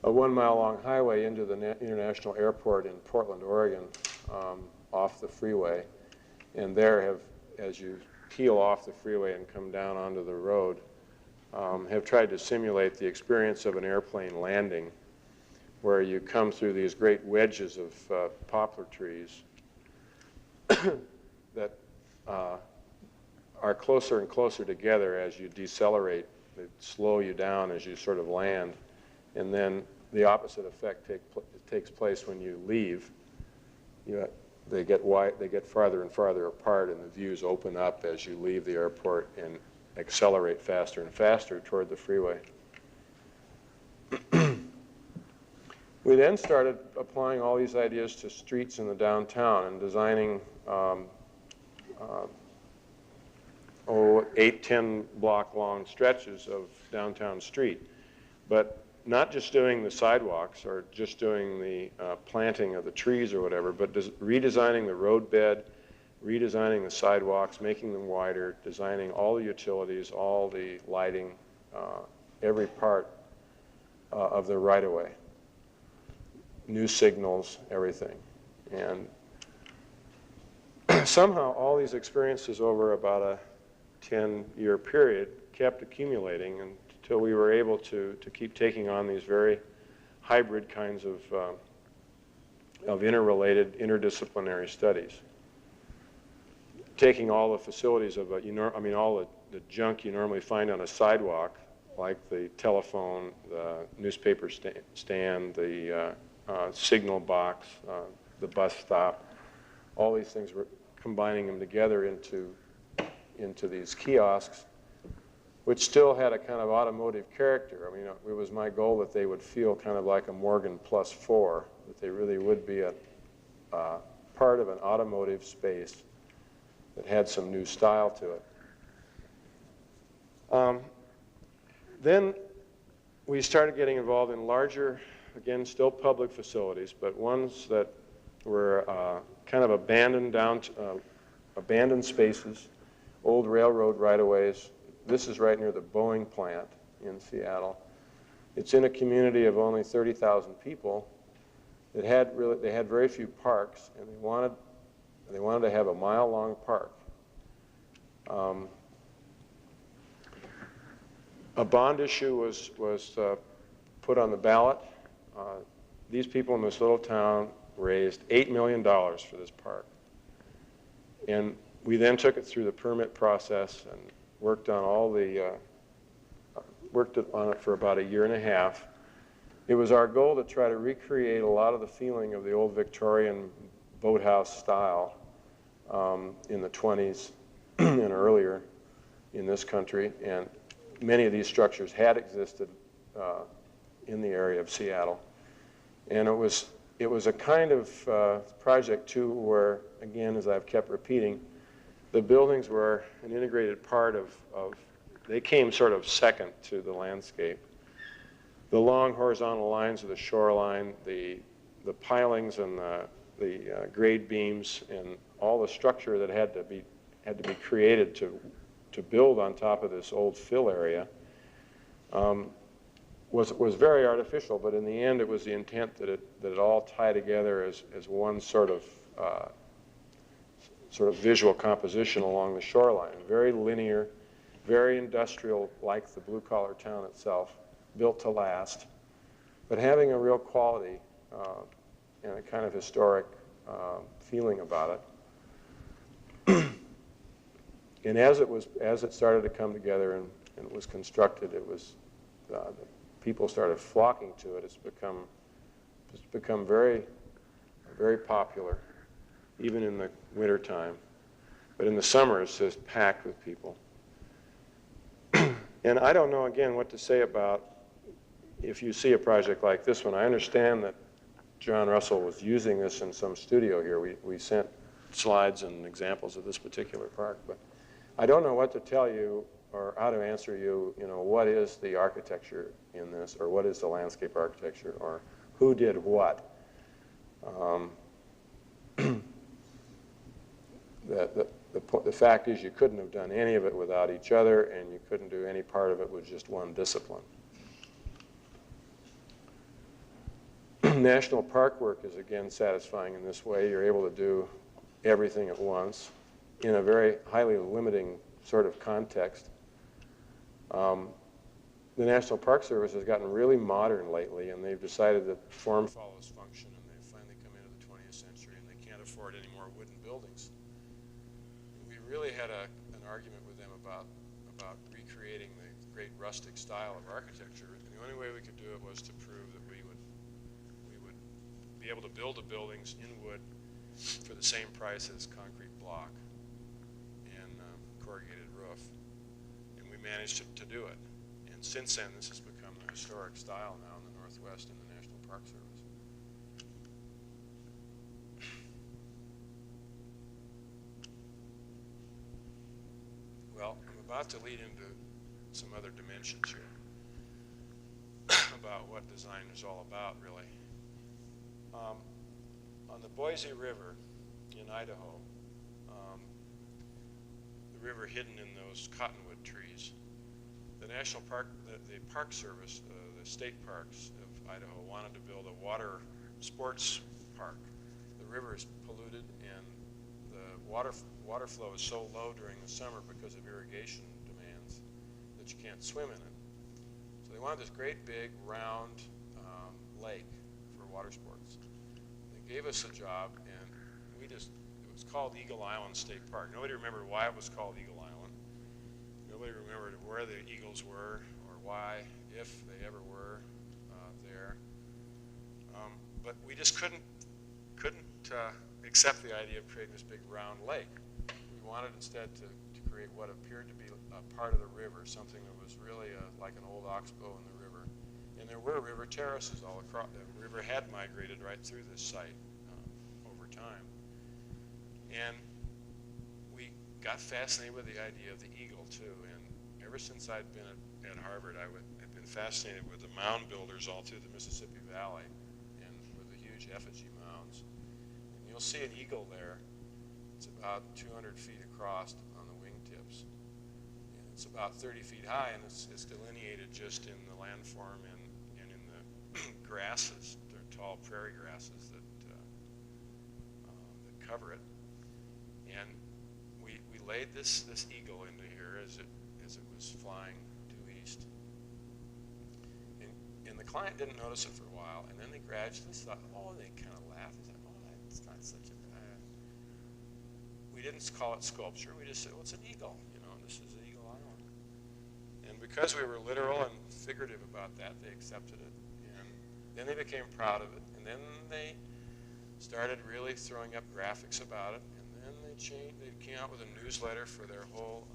Speaker 2: a 1-mile-long highway into the International Airport in Portland, Oregon, off the freeway. And there as you peel off the freeway and come down onto the road, have tried to simulate the experience of an airplane landing, where you come through these great wedges of poplar trees that are closer and closer together as you decelerate. They slow you down as you sort of land. And then the opposite effect takes place when you leave. They get farther and farther apart, and the views open up as you leave the airport and accelerate faster and faster toward the freeway. We then started applying all these ideas to streets in the downtown and designing 8-10 block long stretches of downtown street. but not just doing the sidewalks or just doing the planting of the trees or whatever, but redesigning the roadbed, redesigning the sidewalks, making them wider, designing all the utilities, all the lighting, every part of the right-of-way, new signals, everything. And somehow all these experiences over about a 10-year period kept accumulating until we were able to keep taking on these very hybrid kinds of interrelated, interdisciplinary studies. Taking all the facilities of all the junk you normally find on a sidewalk, like the telephone, the newspaper stand, the signal box, the bus stop, all these things, were combining them together into these kiosks, which still had a kind of automotive character. I mean, it was my goal that they would feel kind of like a Morgan +4, that they really would be a part of an automotive space that had some new style to it. Then we started getting involved in larger, again, still public facilities, but ones that were kind of abandoned spaces, old railroad right-of-ways. This is right near the Boeing plant in Seattle. It's in a community of only 30,000 people. They had very few parks, and they wanted to have a mile-long park. A bond issue was put on the ballot. These people in this little town raised $8 million for this park. And we then took it through the permit process and worked on it for about a year and a half. It was our goal to try to recreate a lot of the feeling of the old Victorian boathouse style in the 20s and earlier in this country. And many of these structures had existed in the area of Seattle. And it was a kind of project, too, where, again, as I've kept repeating, the buildings were an integrated part of they came sort of second to the landscape. The long horizontal lines of the shoreline, the pilings and the grade beams, and all the structure that had to be created to build on top of this old fill area was very artificial, but in the end it was the intent that it all tie together as one sort of visual composition along the shoreline. Very linear, very industrial, like the blue-collar town itself, built to last, but having a real quality and a kind of historic feeling about it. And as it started to come together and it was constructed, it was people started flocking to it. It's become very, very popular, even in the winter time. But in the summer, it's just packed with people. And I don't know, again, what to say about if you see a project like this one. I understand that John Russell was using this in some studio here. We sent slides and examples of this particular park, but I don't know what to tell you or how to answer you, what is the architecture in this, or what is the landscape architecture, or who did what. The fact is you couldn't have done any of it without each other, and you couldn't do any part of it with just one discipline. National park work is, again, satisfying in this way. You're able to do everything at once in a very highly limiting sort of context. The National Park Service has gotten really modern lately, and they've decided that form follows function, and they've finally come into the 20th century, and they can't afford any more wooden buildings. We really had an argument with them about recreating the great rustic style of architecture, and the only way we could do it was to prove that we would be able to build the buildings in wood for the same price as concrete block and corrugated roof. And we managed to do it. And since then, this has become the historic style now in the Northwest and the National Park Service. Well, I'm about to lead into some other dimensions here. about what design is all about, really. On the Boise River in Idaho, the river hidden in those cottonwood trees, the National Park, the Park Service, the state parks of Idaho wanted to build a water sports park. The river is polluted and the water flow is so low during the summer because of irrigation demands that you can't swim in it. So they wanted this great big round lake for water sports. They gave us a job and it was called Eagle Island State Park. Nobody remembered why it was called Eagle Island. Nobody remembered where the eagles were or why, if they ever were there. But we just couldn't accept the idea of creating this big round lake. We wanted instead to create what appeared to be a part of the river, something that was really like an old oxbow in the river. And there were river terraces all across. The river had migrated right through this site over time. And we got fascinated with the idea of the eagle too. And ever since I'd been at Harvard, I've been fascinated with the mound builders all through the Mississippi Valley and with the huge effigy mounds. And you'll see an eagle there. It's about 200 feet across on the wingtips. And it's about 30 feet high, and it's delineated just in the landform and in the grasses. They're tall prairie grasses that cover it. And we laid this eagle into here as it was flying due east. And the client didn't notice it for a while, and then they gradually thought, oh, they kind of laughed. They said, oh, that's not such a we didn't call it sculpture. We just said, well, it's an eagle. You know, this is Eagle Island. And because we were literal and figurative about that, they accepted it. And then they became proud of it. And then they started really throwing up graphics about it. And then they came out with a newsletter for their whole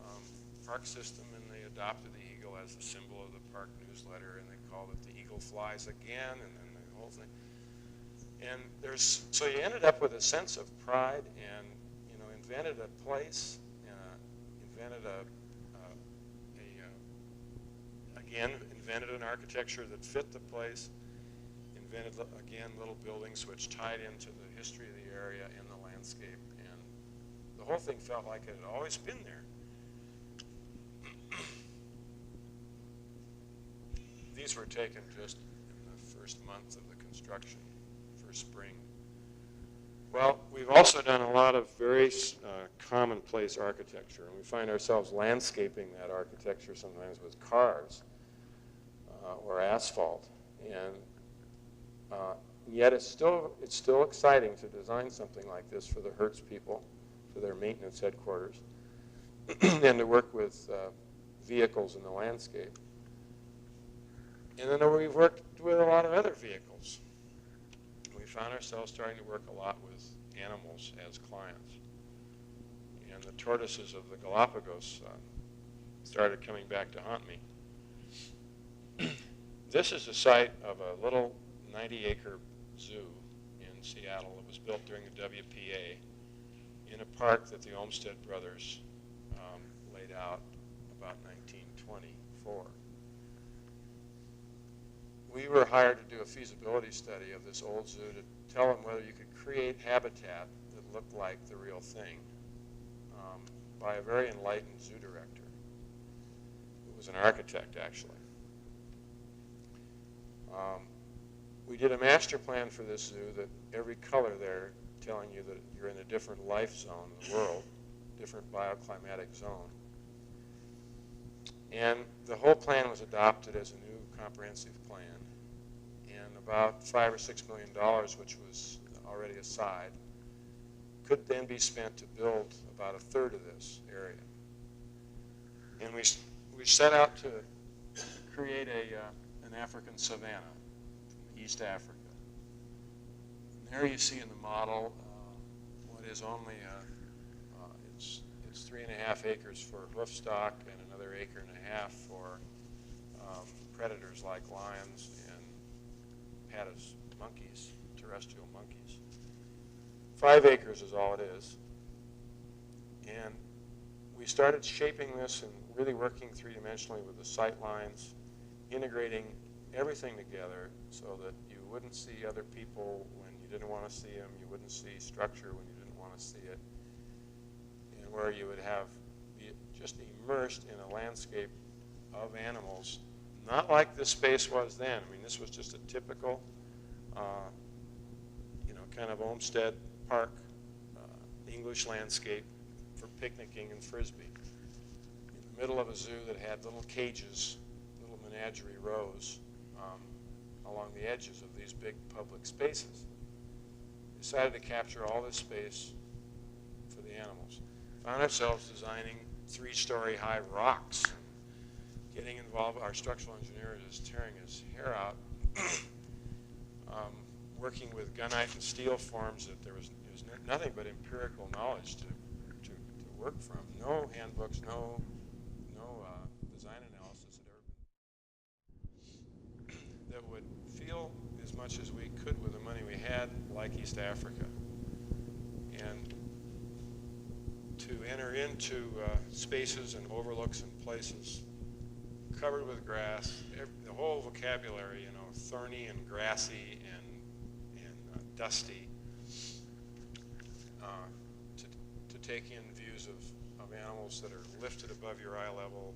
Speaker 2: park system, and they adopted the eagle as the symbol of the park newsletter, and they called it the Eagle Flies Again, and then the whole thing. And so you ended up with a sense of pride and invented a place, invented an architecture that fit the place, invented, again, little buildings which tied into the history of the area and the landscape, and the whole thing felt like it had always been there. These were taken just in the first month of the construction, first spring. Well, we've also done a lot of very commonplace architecture, and we find ourselves landscaping that architecture sometimes with cars or asphalt, and yet it's still exciting to design something like this for the Hertz people, for their maintenance headquarters, and to work with vehicles in the landscape. And then we've worked with a lot of other vehicles. We found ourselves starting to work a lot with animals as clients. And the tortoises of the Galapagos started coming back to haunt me. This is the site of a little 90-acre zoo in Seattle that was built during the WPA in a park that the Olmsted brothers laid out about 1924. We were hired to do a feasibility study of this old zoo to tell them whether you could create habitat that looked like the real thing by a very enlightened zoo director, who was an architect, actually. We did a master plan for this zoo that every color there telling you that you're in a different life zone of the world, different bioclimatic zone. And the whole plan was adopted as a new comprehensive plan. And about $5 or $6 million, which was already aside, could then be spent to build about a third of this area. And we set out to create an African savanna from East Africa. And there you see in the model what is only it's 3.5 acres for hoof stock and another 1.5 acres for predators like lions and Padda's monkeys, terrestrial monkeys. 5 acres is all it is. And we started shaping this and really working three-dimensionally with the sight lines, integrating everything together so that you wouldn't see other people when you didn't want to see them, you wouldn't see structure when you didn't want to see it, and where you would be just immersed in a landscape of animals, not like this space was then. I mean, this was just a typical, kind of Olmsted Park English landscape for picnicking and frisbee. In the middle of a zoo that had little cages, little menagerie rows along the edges of these big public spaces. Decided to capture all this space for the animals. Found ourselves designing 3-story high rocks, getting involved. Our structural engineer is tearing his hair out, working with gunite and steel forms that there was nothing but empirical knowledge to work from. No handbooks, no design analysis had ever been that would feel as much as we could with the money we had like East Africa. And to enter into spaces and overlooks and places covered with grass, the whole vocabulary, thorny and grassy and dusty, to take in views of animals that are lifted above your eye level,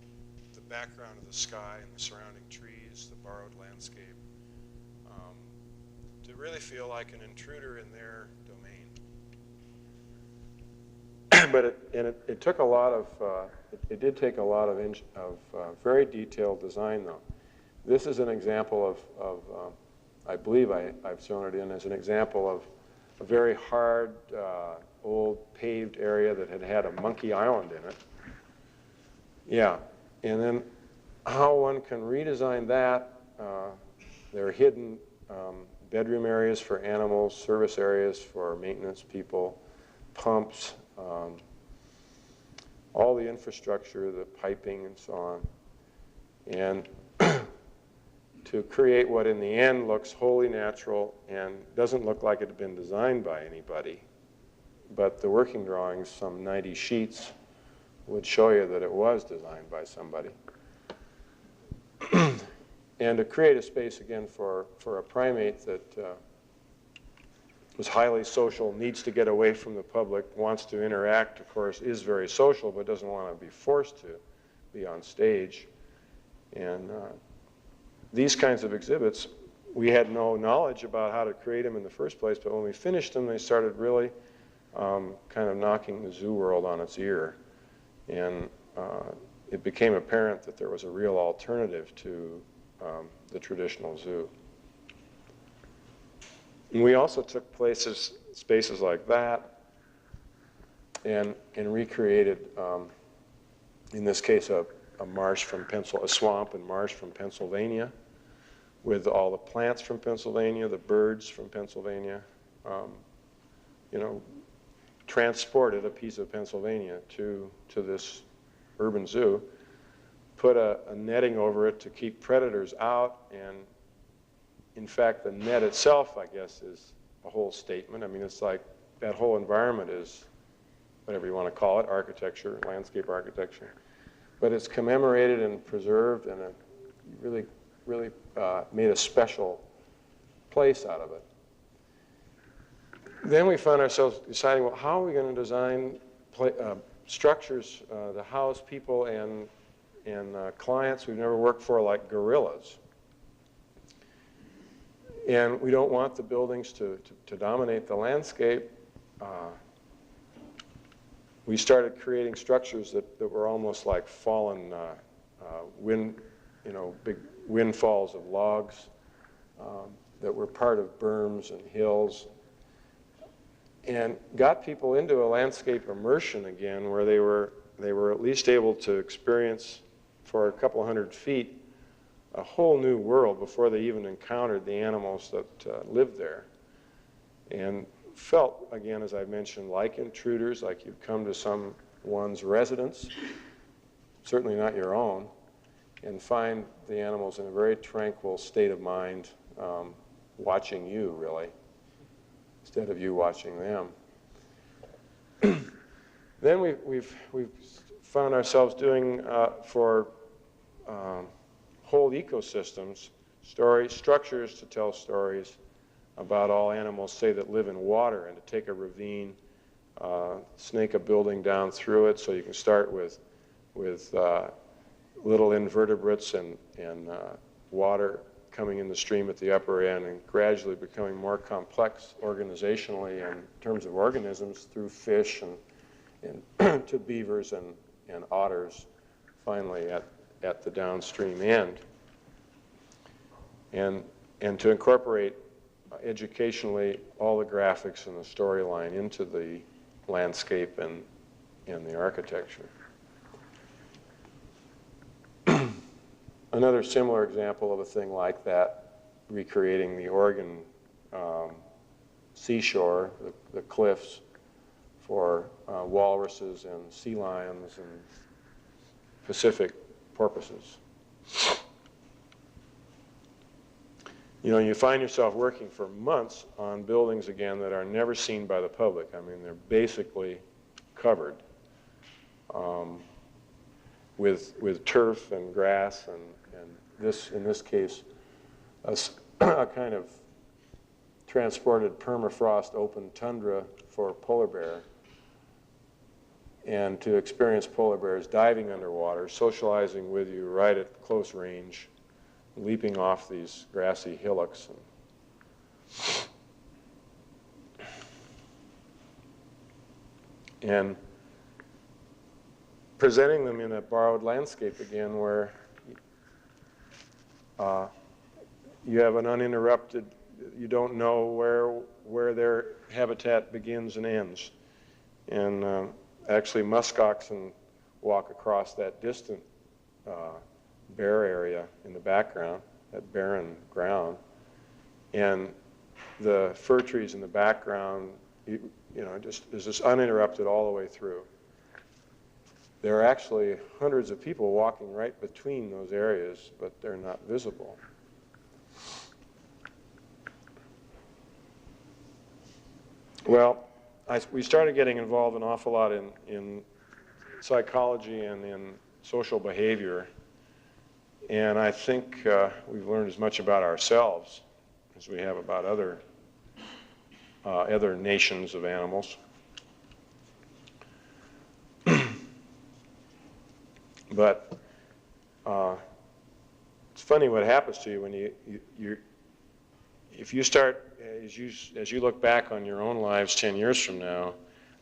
Speaker 2: the background of the sky and the surrounding trees, the borrowed landscape, to really feel like an intruder in their domain.
Speaker 3: But it took a lot of, it did take a lot of very detailed design, though. This is an example of I believe I've shown it in as an example of a very hard, old paved area that had a monkey island in it. Yeah, and then how one can redesign that. There are hidden bedroom areas for animals, service areas for maintenance people, pumps, all the infrastructure, the piping and so on. And to create what in the end looks wholly natural and doesn't look like it had been designed by anybody. But the working drawings, some 90 sheets, would show you that it was designed by somebody. And to create a space, again, for a primate that was highly social, needs to get away from the public, wants to interact, of course, is very social, but doesn't want to be forced to be on stage. And these kinds of exhibits, we had no knowledge about how to create them in the first place, but when we finished them, they started really kind of knocking the zoo world on its ear. And it became apparent that there was a real alternative to the traditional zoo. And we also took spaces like that and recreated, in this case, a swamp and marsh from Pennsylvania, with all the plants from Pennsylvania, the birds from Pennsylvania, transported a piece of Pennsylvania to this urban zoo, put a netting over it to keep predators out, and in fact, the net itself, I guess, is a whole statement. I mean, it's like that whole environment is, whatever you want to call it, architecture, landscape architecture. But it's commemorated and preserved, and it really, really made a special place out of it. Then we found ourselves deciding, well, how are we going to design structures to house people and clients we've never worked for, like gorillas? And we don't want the buildings to dominate the landscape. We started creating structures that were almost like fallen big windfalls of logs that were part of berms and hills, and got people into a landscape immersion again, where they were at least able to experience for a couple hundred feet a whole new world before they even encountered the animals that lived there, and felt, again, as I mentioned, like intruders, like you'd come to someone's residence, certainly not your own, and find the animals in a very tranquil state of mind, watching you, really, instead of you watching them. Then we've found ourselves doing for whole ecosystems structures to tell stories about all animals, say, that live in water, and to take a ravine, snake a building down through it, so you can start with little invertebrates and water coming in the stream at the upper end, and gradually becoming more complex organizationally in terms of organisms through fish and to beavers and otters, finally at the downstream end. And to incorporate educationally all the graphics and the storyline into the landscape and the architecture. Another similar example of a thing like that, recreating the Oregon seashore, the cliffs, for walruses and sea lions and Pacific porpoises. You know, you find yourself working for months on buildings again that are never seen by the public. I mean, they're basically covered with turf and grass and this, in this case, a kind of transported permafrost open tundra for polar bear. And to experience polar bears diving underwater, socializing with you right at close range, leaping off these grassy hillocks. And presenting them in a borrowed landscape again, where you have an uninterrupted, you don't know where their habitat begins and ends. And actually musk oxen walk across that distant bare area in the background, that barren ground. And the fir trees in the background, you know, just is just uninterrupted all the way through. There are actually hundreds of people walking right between those areas, but they're not visible. Well, we started getting involved an awful lot in psychology and in social behavior. And I think we've learned as much about ourselves as we have about other nations of animals. But it's funny what happens to you when if you start, as you look back on your own lives 10 years from now,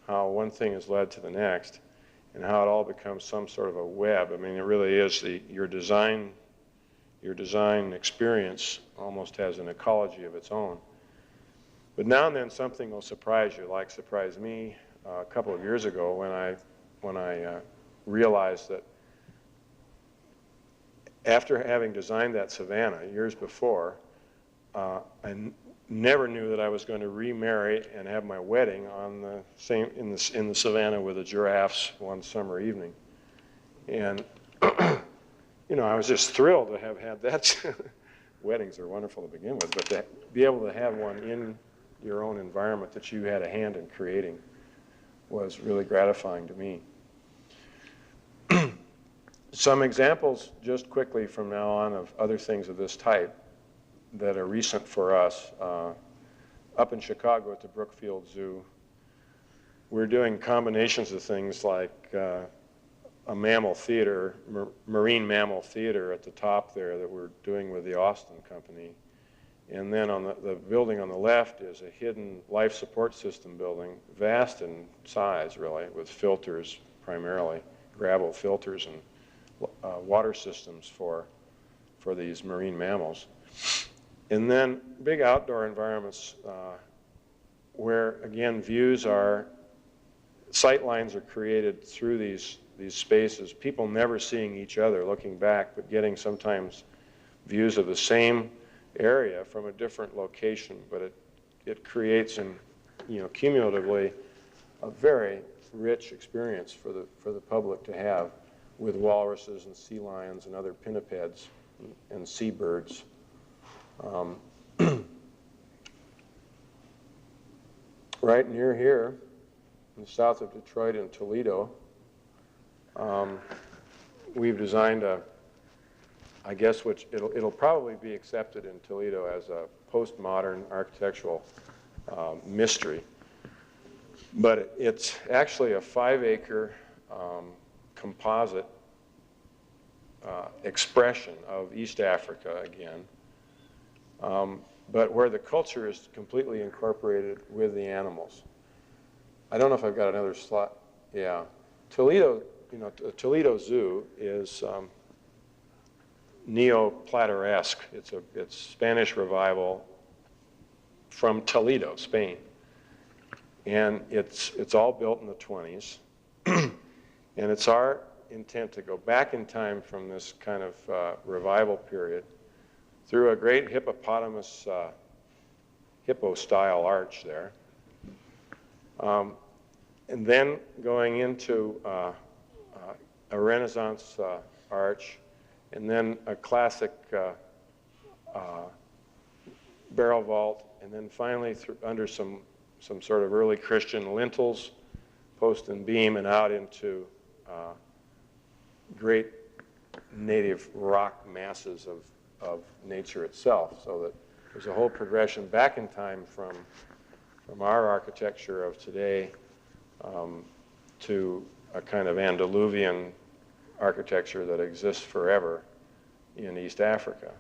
Speaker 3: how one thing has led to the next, and how it all becomes some sort of a web. I mean, it really is your design experience almost has an ecology of its own. But now and then something will surprise you, like surprised me a couple of years ago when I realized that after having designed that savanna years before, I never knew that I was going to remarry and have my wedding on the same in the savanna with the giraffes one summer evening. And you know, I was just thrilled to have had that. Weddings are wonderful to begin with, but to be able to have one in your own environment that you had a hand in creating was really gratifying to me. Some examples, just quickly from now on, of other things of this type that are recent for us. Up in Chicago at the Brookfield Zoo, we're doing combinations of things like a mammal theater, marine mammal theater at the top there that we're doing with the Austin Company. And then on the building on the left is a hidden life support system building, vast in size really, with filters primarily, gravel filters and water systems for these marine mammals. And then big outdoor environments where, again, sight lines are created through these spaces, people never seeing each other looking back, but getting sometimes views of the same area from a different location, but it creates, cumulatively, a very rich experience for the public to have with walruses and sea lions and other pinnipeds and seabirds. Right near here, in the south of Detroit in Toledo, we've designed a I guess it'll probably be accepted in Toledo as a postmodern architectural mystery. But it's actually a 5-acre composite expression of East Africa again, but where the culture is completely incorporated with the animals. I don't know if I've got another slide. Yeah. Toledo, Toledo Zoo is neo-Plateresque. It's Spanish revival from Toledo, Spain. And it's all built in the 20s. And it's our intent to go back in time from this kind of revival period through a great hippopotamus, hippo-style arch there. And then going into a Renaissance arch, and then a classic barrel vault, and then finally under some sort of early Christian lintels, post and beam, and out into great native rock masses of nature itself, so that there's a whole progression back in time from our architecture of today to a kind of Andaluvian architecture that exists forever in East Africa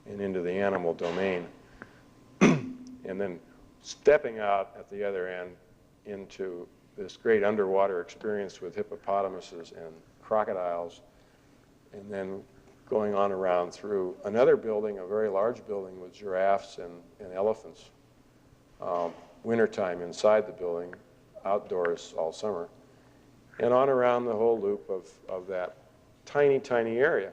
Speaker 3: and into the animal domain. And then stepping out at the other end into this great underwater experience with hippopotamuses and crocodiles, and then going on around through another building, a very large building with giraffes and elephants. Wintertime inside the building, outdoors all summer, and on around the whole loop of that tiny, tiny area.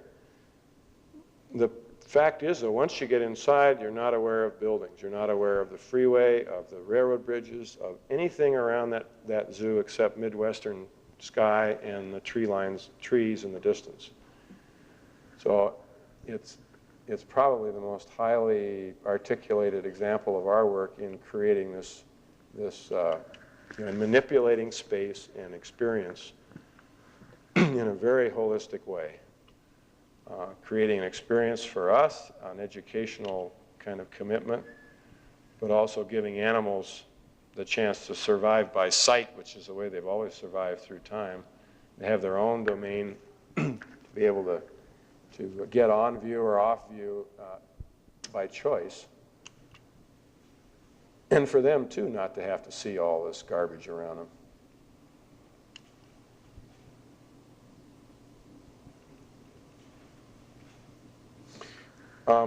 Speaker 3: The fact is that once you get inside, you're not aware of buildings. You're not aware of the freeway, of the railroad bridges, of anything around that zoo except Midwestern sky and the trees in the distance. So it's probably the most highly articulated example of our work in creating this manipulating space and experience in a very holistic way. Creating an experience for us, an educational kind of commitment, but also giving animals the chance to survive by sight, which is the way they've always survived through time. They have their own domain to be able to get on view or off view by choice. And for them, too, not to have to see all this garbage around them.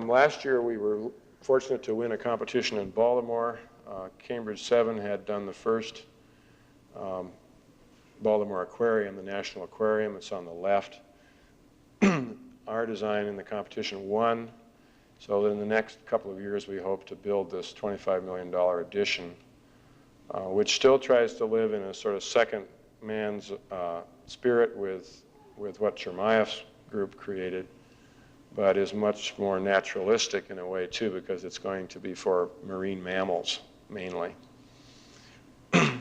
Speaker 3: Last year, we were fortunate to win a competition in Baltimore. Cambridge 7 had done the first Baltimore Aquarium, the National Aquarium. It's on the left. Our design in the competition won. So that in the next couple of years, we hope to build this $25 million addition, which still tries to live in a sort of second man's spirit with what Chermaeff's group created, but is much more naturalistic in a way, too, because it's going to be for marine mammals, mainly. But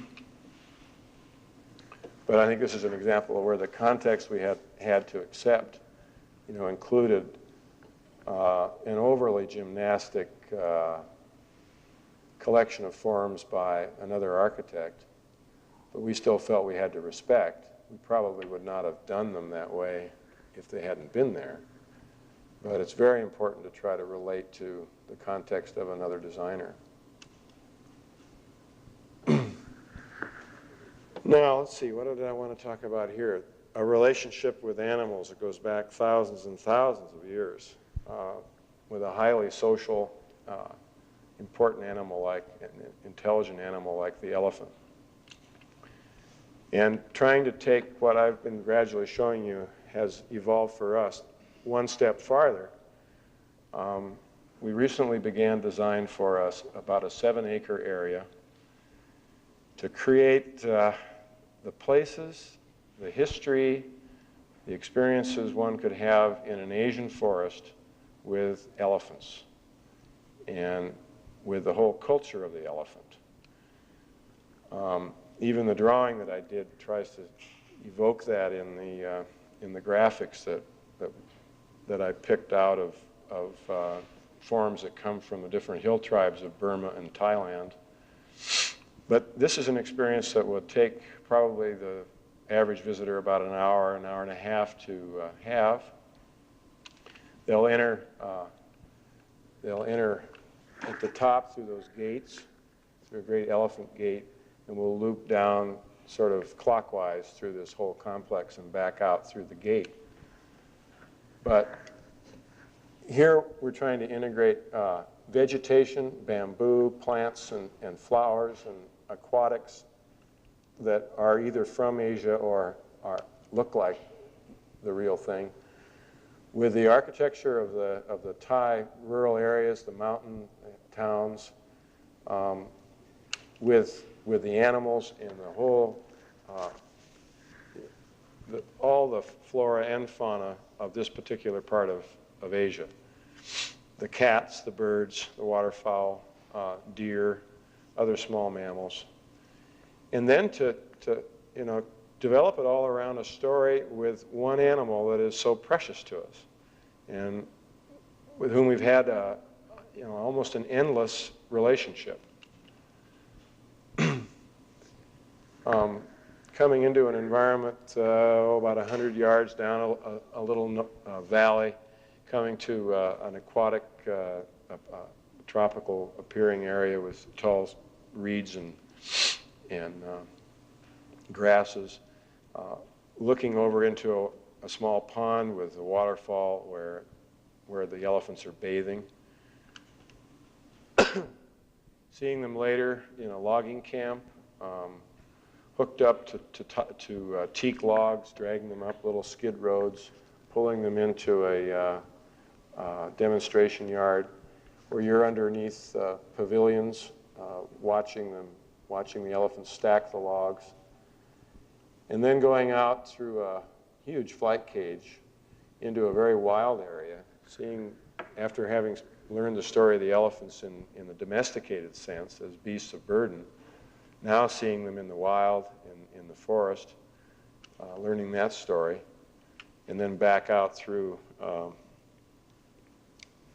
Speaker 3: I think this is an example of where the context we had to accept, included an overly gymnastic collection of forms by another architect, but we still felt we had to respect. We probably would not have done them that way if they hadn't been there. But it's very important to try to relate to the context of another designer. Now, let's see, what did I want to talk about here? A relationship with animals that goes back thousands and thousands of years, with a highly social, important animal like, an intelligent animal like the elephant. And trying to take what I've been gradually showing you has evolved for us one step farther. We recently began design for us about a 7-acre area to create the places, the history, the experiences one could have in an Asian forest with elephants and with the whole culture of the elephant. Even the drawing that I did tries to evoke that in the graphics that that I picked out of forms that come from the different hill tribes of Burma and Thailand. But this is an experience that would take probably the average visitor about an hour and a half to have. They'll enter at the top through those gates, through a great elephant gate, and we'll loop down sort of clockwise through this whole complex and back out through the gate. But here we're trying to integrate vegetation, bamboo, plants, and flowers, and aquatics that are either from Asia or look like the real thing, with the architecture of the Thai rural areas, the mountain towns, with the animals and the whole, all the flora and fauna of this particular part of Asia. The cats, the birds, the waterfowl, deer, other small mammals. And then to develop it all around a story with one animal that is so precious to us, and with whom we've had almost an endless relationship. Coming into an environment about 100 yards down a little valley, coming to an aquatic, tropical appearing area with tall reeds and grasses, looking over into a small pond with a waterfall where the elephants are bathing. Seeing them later in a logging camp, hooked up to teak logs, dragging them up little skid roads, pulling them into a demonstration yard where you're underneath pavilions, watching the elephants stack the logs, and then going out through a huge flight cage into a very wild area, seeing, after having learned the story of the elephants in the domesticated sense as beasts of burden, now seeing them in the wild, in the forest, learning that story, and then back out through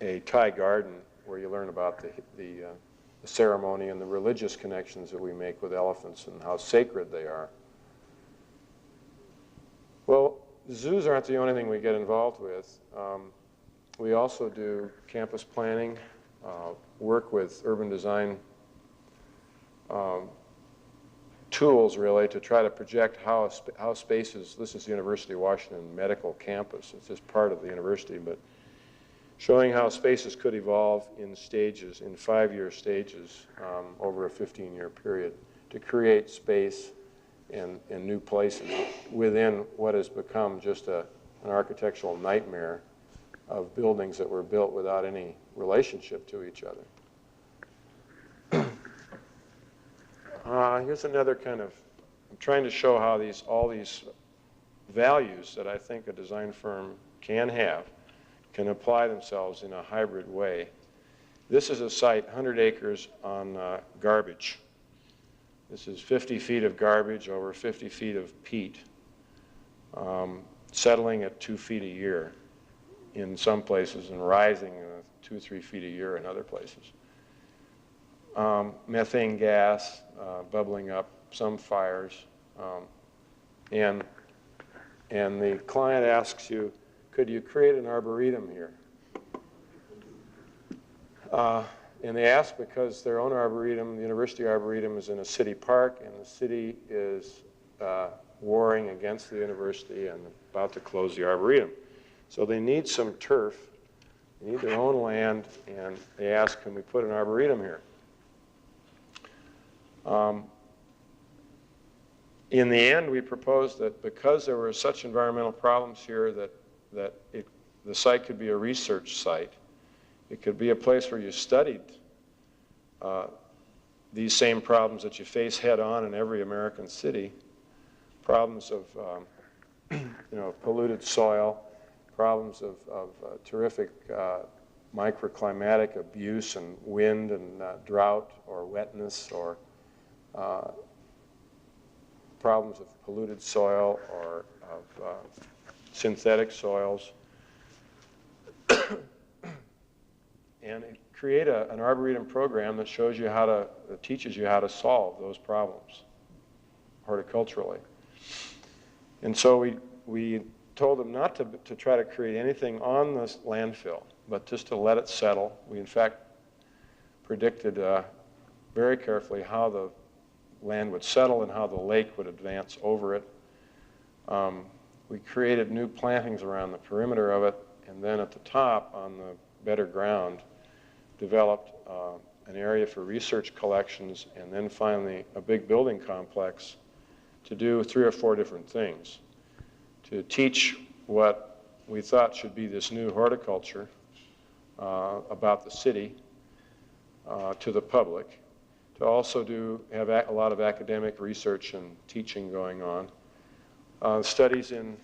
Speaker 3: a Thai garden where you learn about the ceremony and the religious connections that we make with elephants and how sacred they are. Well, zoos aren't the only thing we get involved with. We also do campus planning, work with urban design tools, really, to try to project how spaces, this is the University of Washington Medical Campus, it's just part of the university, but showing how spaces could evolve in stages, in 5-year stages, over a 15-year period, to create space and new places within what has become just an architectural nightmare of buildings that were built without any relationship to each other. Here's another kind of, I'm trying to show how all these values that I think a design firm can have can apply themselves in a hybrid way. This is a site, 100 acres on garbage. This is 50 feet of garbage over 50 feet of peat, settling at 2 feet a year in some places and rising 2 or 3 feet a year in other places. Methane gas bubbling up, some fires, and the client asks you, could you create an arboretum here? And they ask because their own arboretum, the university arboretum, is in a city park, and the city is warring against the university and about to close the arboretum. So they need some turf, they need their own land, and they ask, can we put an arboretum here? In the end, we proposed that because there were such environmental problems here that the site could be a research site. It could be a place where you studied these same problems that you face head on in every American city, problems of polluted soil, problems of terrific microclimatic abuse and wind and drought or wetness, or problems of polluted soil or of synthetic soils. and create an Arboretum program that shows you how to, that teaches you how to solve those problems horticulturally. And so we told them not to try to create anything on this landfill, but just to let it settle. We, in fact, predicted very carefully how the land would settle and how the lake would advance over it. We created new plantings around the perimeter of it, and then at the top, on the better ground, developed an area for research collections, and then finally a big building complex to do 3 or 4 different things. To teach what we thought should be this new horticulture about the city to the public, to also have a lot of academic research and teaching going on, studies in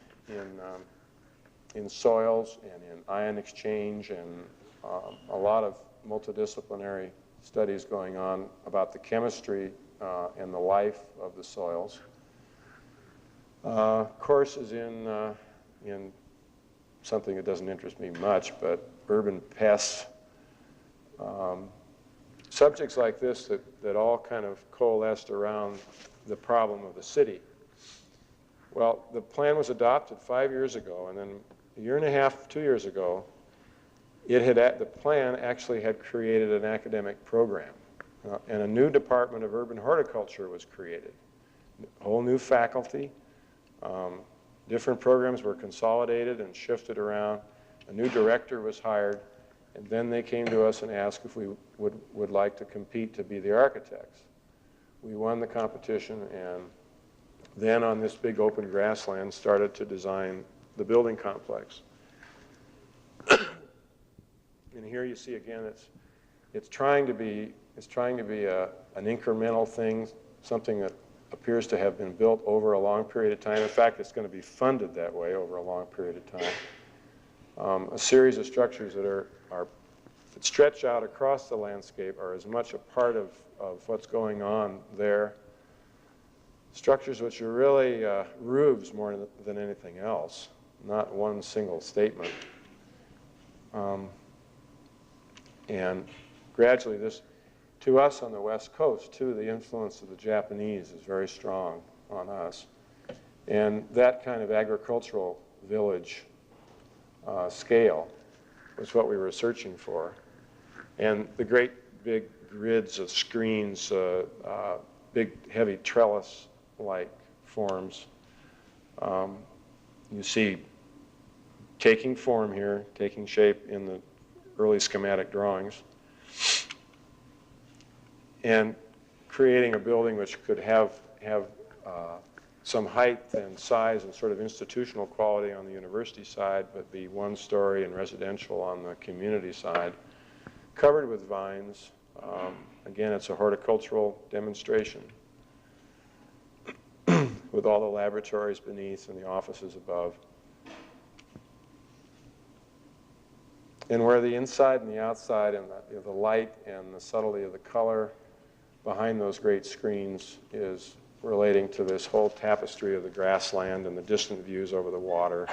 Speaker 3: soils and in ion exchange, and a lot of multidisciplinary studies going on about the chemistry and the life of the soils. Courses in something that doesn't interest me much, but urban pests. Subjects like this that all kind of coalesced around the problem of the city. Well, the plan was adopted 5 years ago, and then a year and a half, 2 years ago, the plan actually had created an academic program, and a new department of urban horticulture was created. A whole new faculty. Different programs were consolidated and shifted around. A new director was hired, and then they came to us and asked if we would like to compete to be the architects. We won the competition, and then on this big open grassland started to design the building complex. And here you see again, it's trying to be an incremental thing, something that appears to have been built over a long period of time. In fact, it's going to be funded that way over a long period of time. A series of structures that stretch out across the landscape are as much a part of what's going on there. Structures which are really roofs more than anything else, not one single statement. And gradually this, to us on the West Coast, too, the influence of the Japanese is very strong on us. And that kind of agricultural village scale was what we were searching for. And the great big grids of screens, big heavy trellis-like forms, you see taking form here, taking shape in the early schematic drawings, and creating a building which could have some height and size and sort of institutional quality on the university side, but be one-story and residential on the community side, covered with vines. Again, it's a horticultural demonstration with all the laboratories beneath and the offices above. And where the inside and the outside and the light and the subtlety of the color behind those great screens is relating to this whole tapestry of the grassland and the distant views over the water.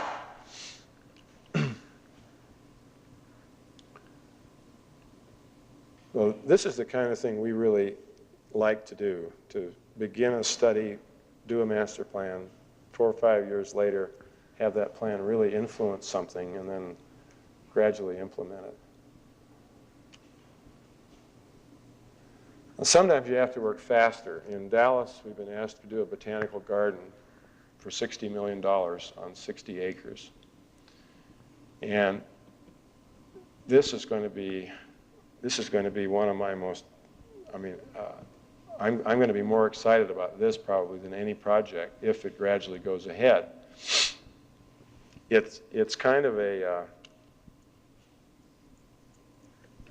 Speaker 3: Well, this is the kind of thing we really like to do, to begin a study, do a master plan, 4 or 5 years later, have that plan really influence something, and then gradually implement it. Sometimes you have to work faster. In Dallas, we've been asked to do a botanical garden for $60 million on 60 acres. And this is going to be one of my most, I'm going to be more excited about this probably than any project if it gradually goes ahead. It's kind of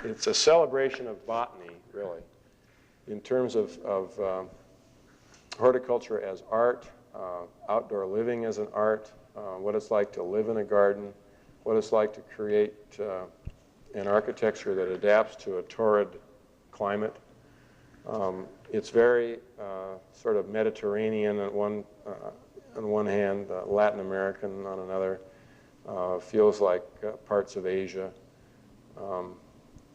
Speaker 3: it's a celebration of botany, really, in terms of horticulture as art, outdoor living as an art, what it's like to live in a garden, what it's like to create an architecture that adapts to a torrid climate. It's very sort of Mediterranean on one hand, Latin American on another, feels like parts of Asia.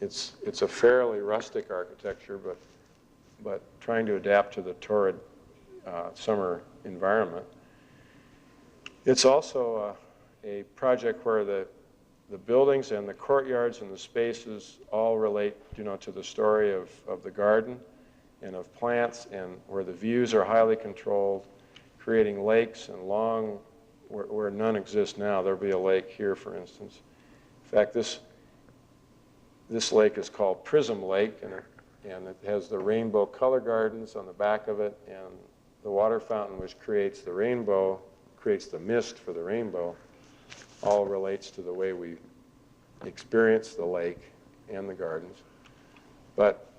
Speaker 3: it's a fairly rustic architecture, but trying to adapt to the torrid summer environment. It's also a project where the buildings and the courtyards and the spaces all relate, to the story of the garden and of plants, and where the views are highly controlled, creating lakes and long, where none exist now. There'll be a lake here, for instance. In fact, this lake is called Prism Lake, and it has the rainbow color gardens on the back of it, and the water fountain, which creates the rainbow, creates the mist for the rainbow, all relates to the way we experience the lake and the gardens. But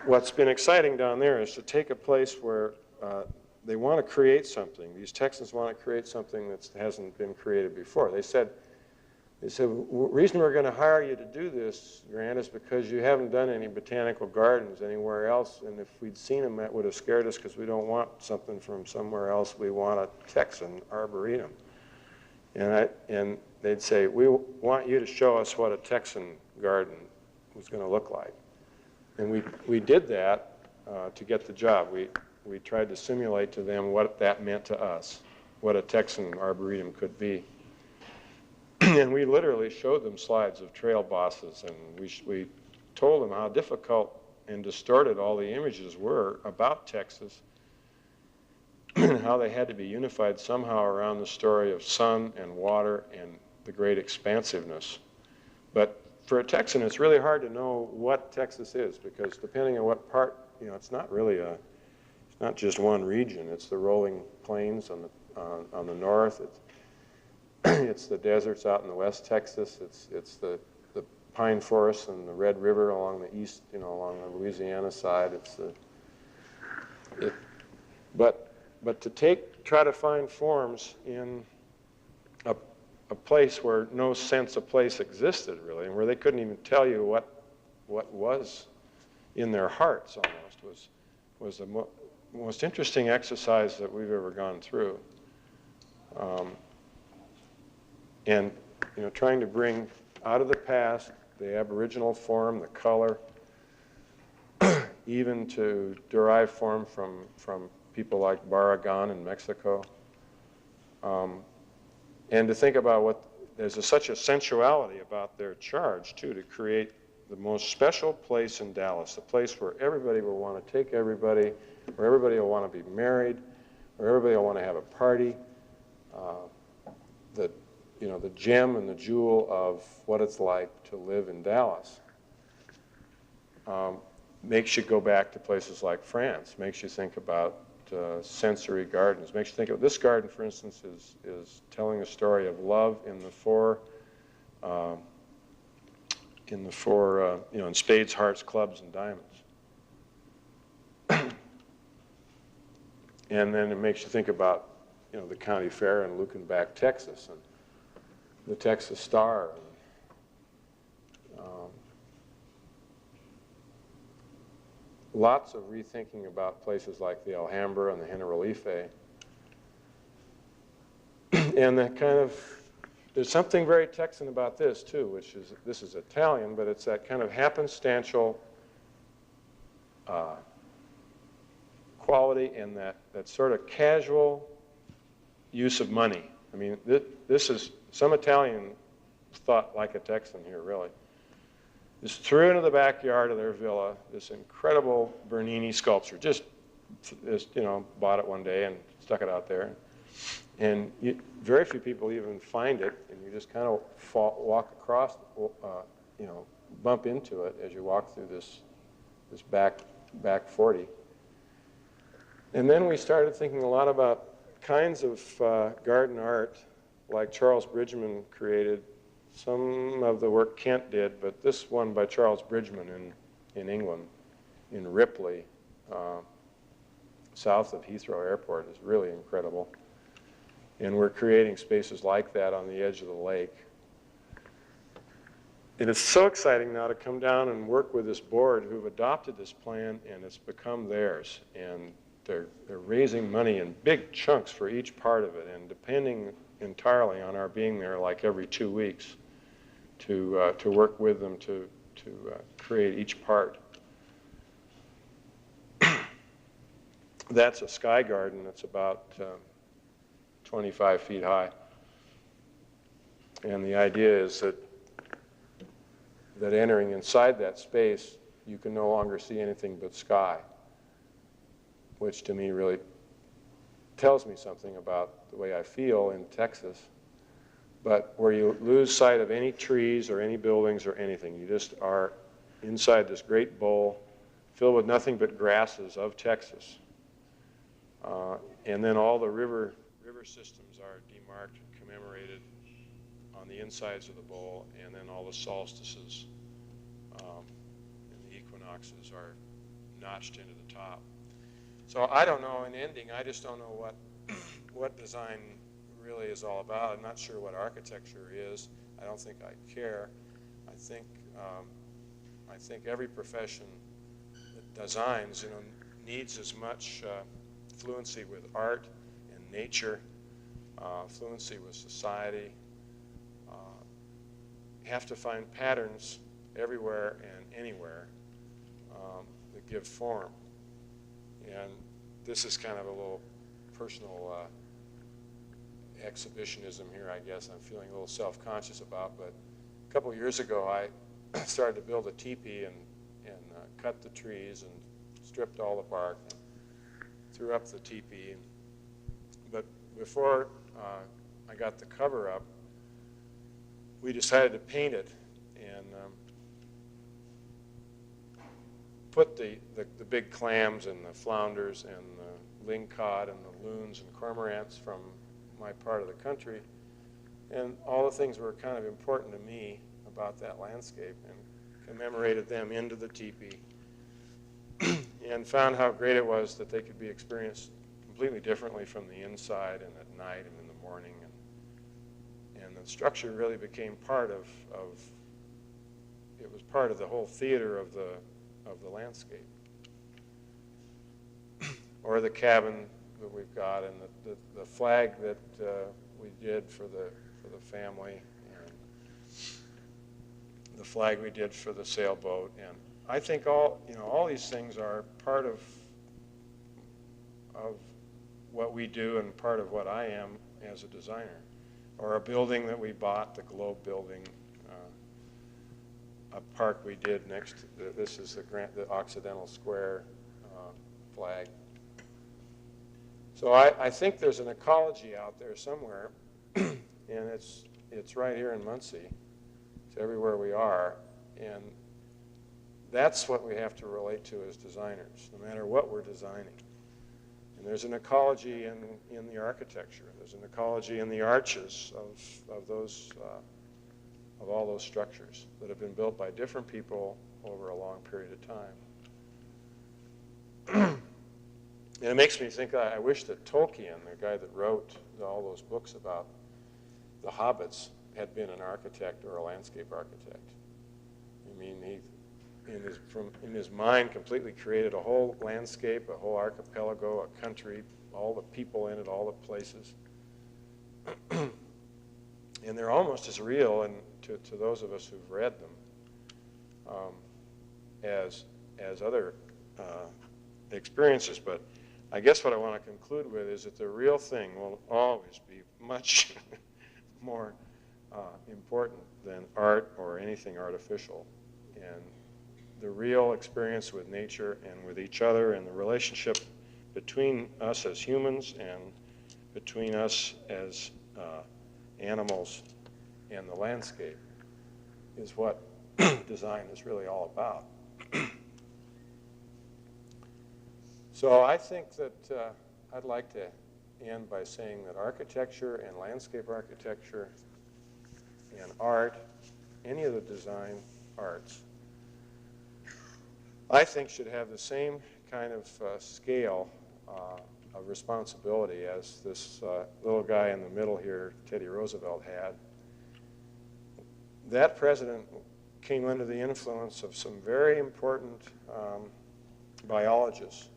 Speaker 3: what's been exciting down there is to take a place where they want to create something. These Texans want to create something that hasn't been created before. They said, the reason we're going to hire you to do this, Grant, is because you haven't done any botanical gardens anywhere else, and if we'd seen them, that would have scared us because we don't want something from somewhere else. We want a Texan arboretum. And they'd say, we want you to show us what a Texan garden was going to look like. And we did that to get the job. We tried to simulate to them what that meant to us, what a Texan arboretum could be. And we literally showed them slides of trail bosses, and we told them how difficult and distorted all the images were about Texas, and how they had to be unified somehow around the story of sun and water and the great expansiveness. But for a Texan, it's really hard to know what Texas is, because depending on what part, it's not really it's not just one region. It's the rolling plains on the north. It's the deserts out in the West Texas. It's the pine forests and the Red River along the east, along the Louisiana side. But to try to find forms in a place where no sense of place existed really, and where they couldn't even tell you what was in their hearts almost, was the most interesting exercise that we've ever gone through. And trying to bring out of the past the Aboriginal form, the color, even to derive form from people like Barragan in Mexico, and to think about there's such a sensuality about their charge too, to create the most special place in Dallas, a place where everybody will want to take everybody, where everybody will want to be married, where everybody will want to have a party. The gem and the jewel of what it's like to live in Dallas. Makes you go back to places like France, makes you think about sensory gardens, makes you think of this garden, for instance, is telling a story of love in spades, hearts, clubs, and diamonds. And then it makes you think about the county fair in Lukenbach, Texas, and the Texas Star. Lots of rethinking about places like the Alhambra and the Generalife. And there's something very Texan about this too, this is Italian, but it's that kind of happenstantial quality and that sort of casual use of money. I mean, this is, some Italian thought like a Texan here, really. Just threw into the backyard of their villa this incredible Bernini sculpture. Just bought it one day and stuck it out there. And very few people even find it, and you just kind of walk across, bump into it as you walk through this back 40. And then we started thinking a lot about kinds of garden art, like Charles Bridgman created. Some of the work Kent did, but this one by Charles Bridgman in England, in Ripley, south of Heathrow Airport, is really incredible. And we're creating spaces like that on the edge of the lake. And it's so exciting now to come down and work with this board who've adopted this plan, and it's become theirs. And they're raising money in big chunks for each part of it, and depending entirely on our being there like every 2 weeks. to work with them to create each part. That's a sky garden that's about 25 feet high. And the idea is that entering inside that space, you can no longer see anything but sky, which to me really tells me something about the way I feel in Texas. But where you lose sight of any trees or any buildings or anything, you just are inside this great bowl filled with nothing but grasses of Texas. And then all the river systems are demarked and commemorated on the insides of the bowl, and then all the solstices and the equinoxes are notched into the top. So I don't know, in ending, I just don't know what design really is all about. I'm not sure what architecture is. I don't think I care. I think every profession that designs, needs as much fluency with art and nature, fluency with society. You have to find patterns everywhere and anywhere that give form. And this is kind of a little personal exhibitionism here, I guess. I'm feeling a little self-conscious about, but a couple of years ago I started to build a teepee and cut the trees and stripped all the bark and threw up the teepee. But before I got the cover up, we decided to paint it and put the big clams and the flounders and the lingcod and the loons and cormorants from my part of the country, and all the things were kind of important to me about that landscape, and commemorated them into the teepee and found how great it was that they could be experienced completely differently from the inside and at night and in the morning, and the structure really became part of it was part of the whole theater of the landscape. Or the cabin that we've got, and the flag that we did for the family, and the flag we did for the sailboat. And I think all these things are part of what we do and part of what I am as a designer. Or a building that we bought, the Globe building, a park we did next to this is the Occidental Square flag. So I think there's an ecology out there somewhere, and it's right here in Muncie. It's everywhere we are, and that's what we have to relate to as designers, no matter what we're designing. And there's an ecology in the architecture. There's an ecology in the arches of all those structures that have been built by different people over a long period of time. And it makes me think, I wish that Tolkien, the guy that wrote all those books about the hobbits, had been an architect or a landscape architect. I mean, he, in his mind, completely created a whole landscape, a whole archipelago, a country, all the people in it, all the places. And they're almost as real, and to those of us who've read them, as other experiences. But I guess what I want to conclude with is that the real thing will always be much more important than art or anything artificial. And the real experience with nature and with each other, and the relationship between us as humans and between us as animals and the landscape, is what design is really all about. So I think that I'd like to end by saying that architecture and landscape architecture and art, any of the design arts, I think should have the same kind of scale of responsibility as this little guy in the middle here, Teddy Roosevelt, had. That president came under the influence of some very important biologists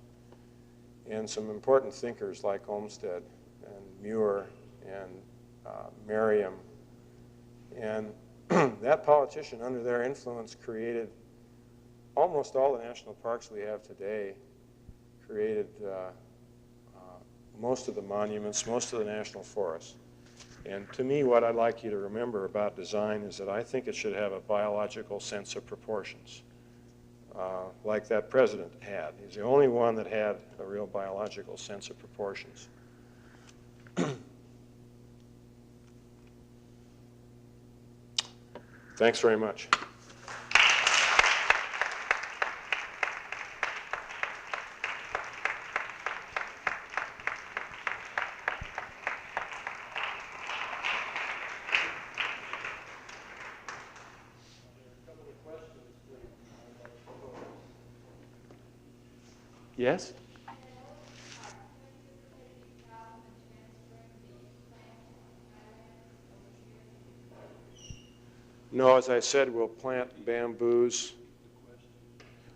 Speaker 3: and some important thinkers like Olmsted and Muir and Merriam. And that politician, under their influence, created almost all the national parks we have today, created most of the monuments, most of the national forests. And to me, what I'd like you to remember about design is that I think it should have a biological sense of proportions, like that president had. He's the only one that had a real biological sense of proportions. Thanks very much. Yes? No, as I said, we'll plant bamboos.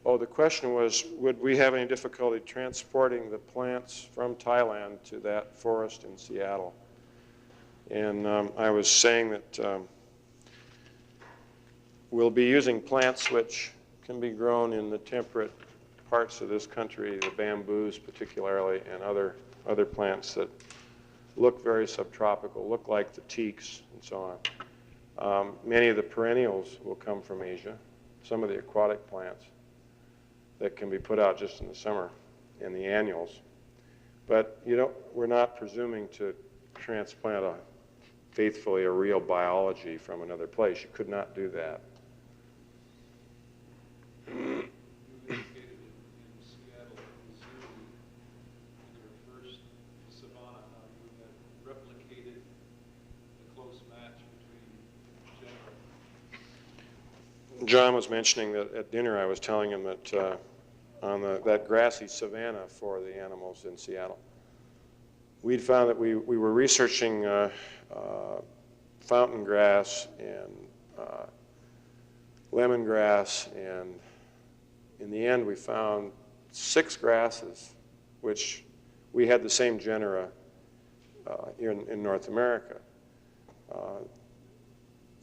Speaker 3: Oh, the question was, would we have any difficulty transporting the plants from Thailand to that forest in Seattle? And I was saying that we'll be using plants which can be grown in the temperate parts of this country, the bamboos particularly, and other plants that look very subtropical, look like the teaks and so on. Many of the perennials will come from Asia, some of the aquatic plants that can be put out just in the summer, and the annuals. But we're not presuming to transplant faithfully a real biology from another place. You could not do that. John was mentioning that at dinner I was telling him that on that grassy savanna for the animals in Seattle, we'd found that we were researching fountain grass and lemongrass, and in the end we found 6 grasses which we had the same genera in North America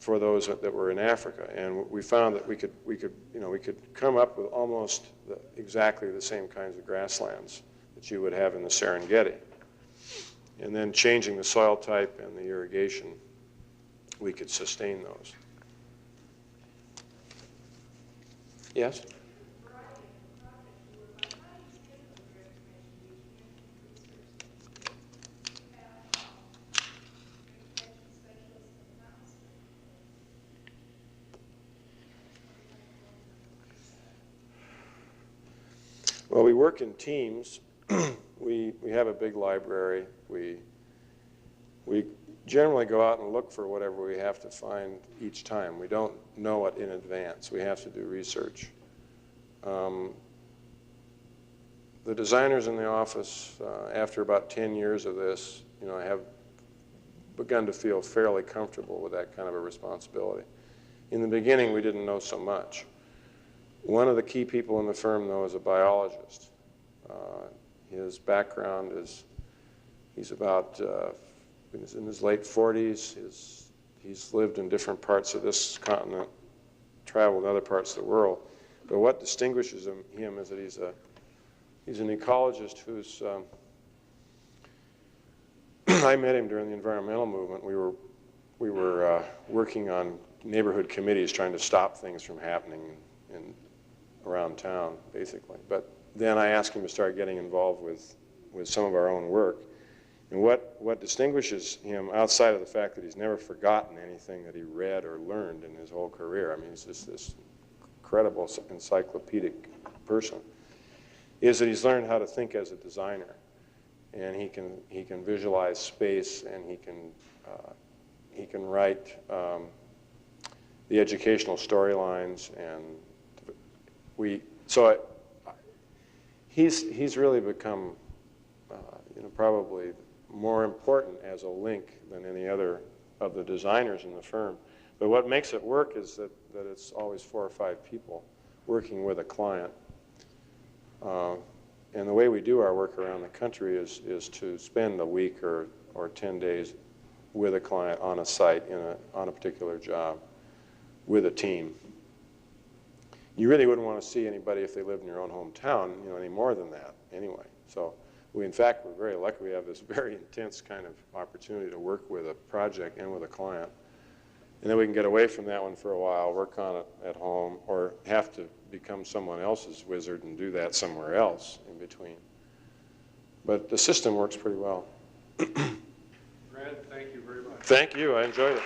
Speaker 3: for those that were in Africa, and we found that we could come up with almost exactly the same kinds of grasslands that you would have in the Serengeti. And then changing the soil type and the irrigation, we could sustain those. Yes? Well, we work in teams. We have a big library. We generally go out and look for whatever we have to find each time. We don't know it in advance. We have to do research. The designers in the office, after about 10 years of this, have begun to feel fairly comfortable with that kind of a responsibility. In the beginning, we didn't know so much. One of the key people in the firm, though, is a biologist. His background is, he's in his late 40s. He's lived in different parts of this continent, traveled in other parts of the world. But what distinguishes him is that he's an ecologist who's, I met him during the environmental movement. We were working on neighborhood committees trying to stop things from happening around town, basically. But then I asked him to start getting involved with some of our own work. And what distinguishes him, outside of the fact that he's never forgotten anything that he read or learned in his whole career, I mean, he's just this incredible encyclopedic person, is that he's learned how to think as a designer. And he can visualize space, and he can write the educational storylines, and he's really become probably more important as a link than any other of the designers in the firm. But what makes it work is that it's always 4 or 5 people working with a client. And the way we do our work around the country is to spend a week or 10 days with a client on a site on a particular job.
Speaker 2: with a team. You really wouldn't want to see anybody if they lived in your own hometown, you know, any more than that anyway. So we, in fact, we're very lucky we have this very intense kind of opportunity to work with a project and with a client. And then we can get away from that one for a while, work on it at home, or have to become someone else's wizard and do that somewhere else in between. But the system works pretty well.
Speaker 1: Brad, thank you very much.
Speaker 2: Thank you. I enjoyed it.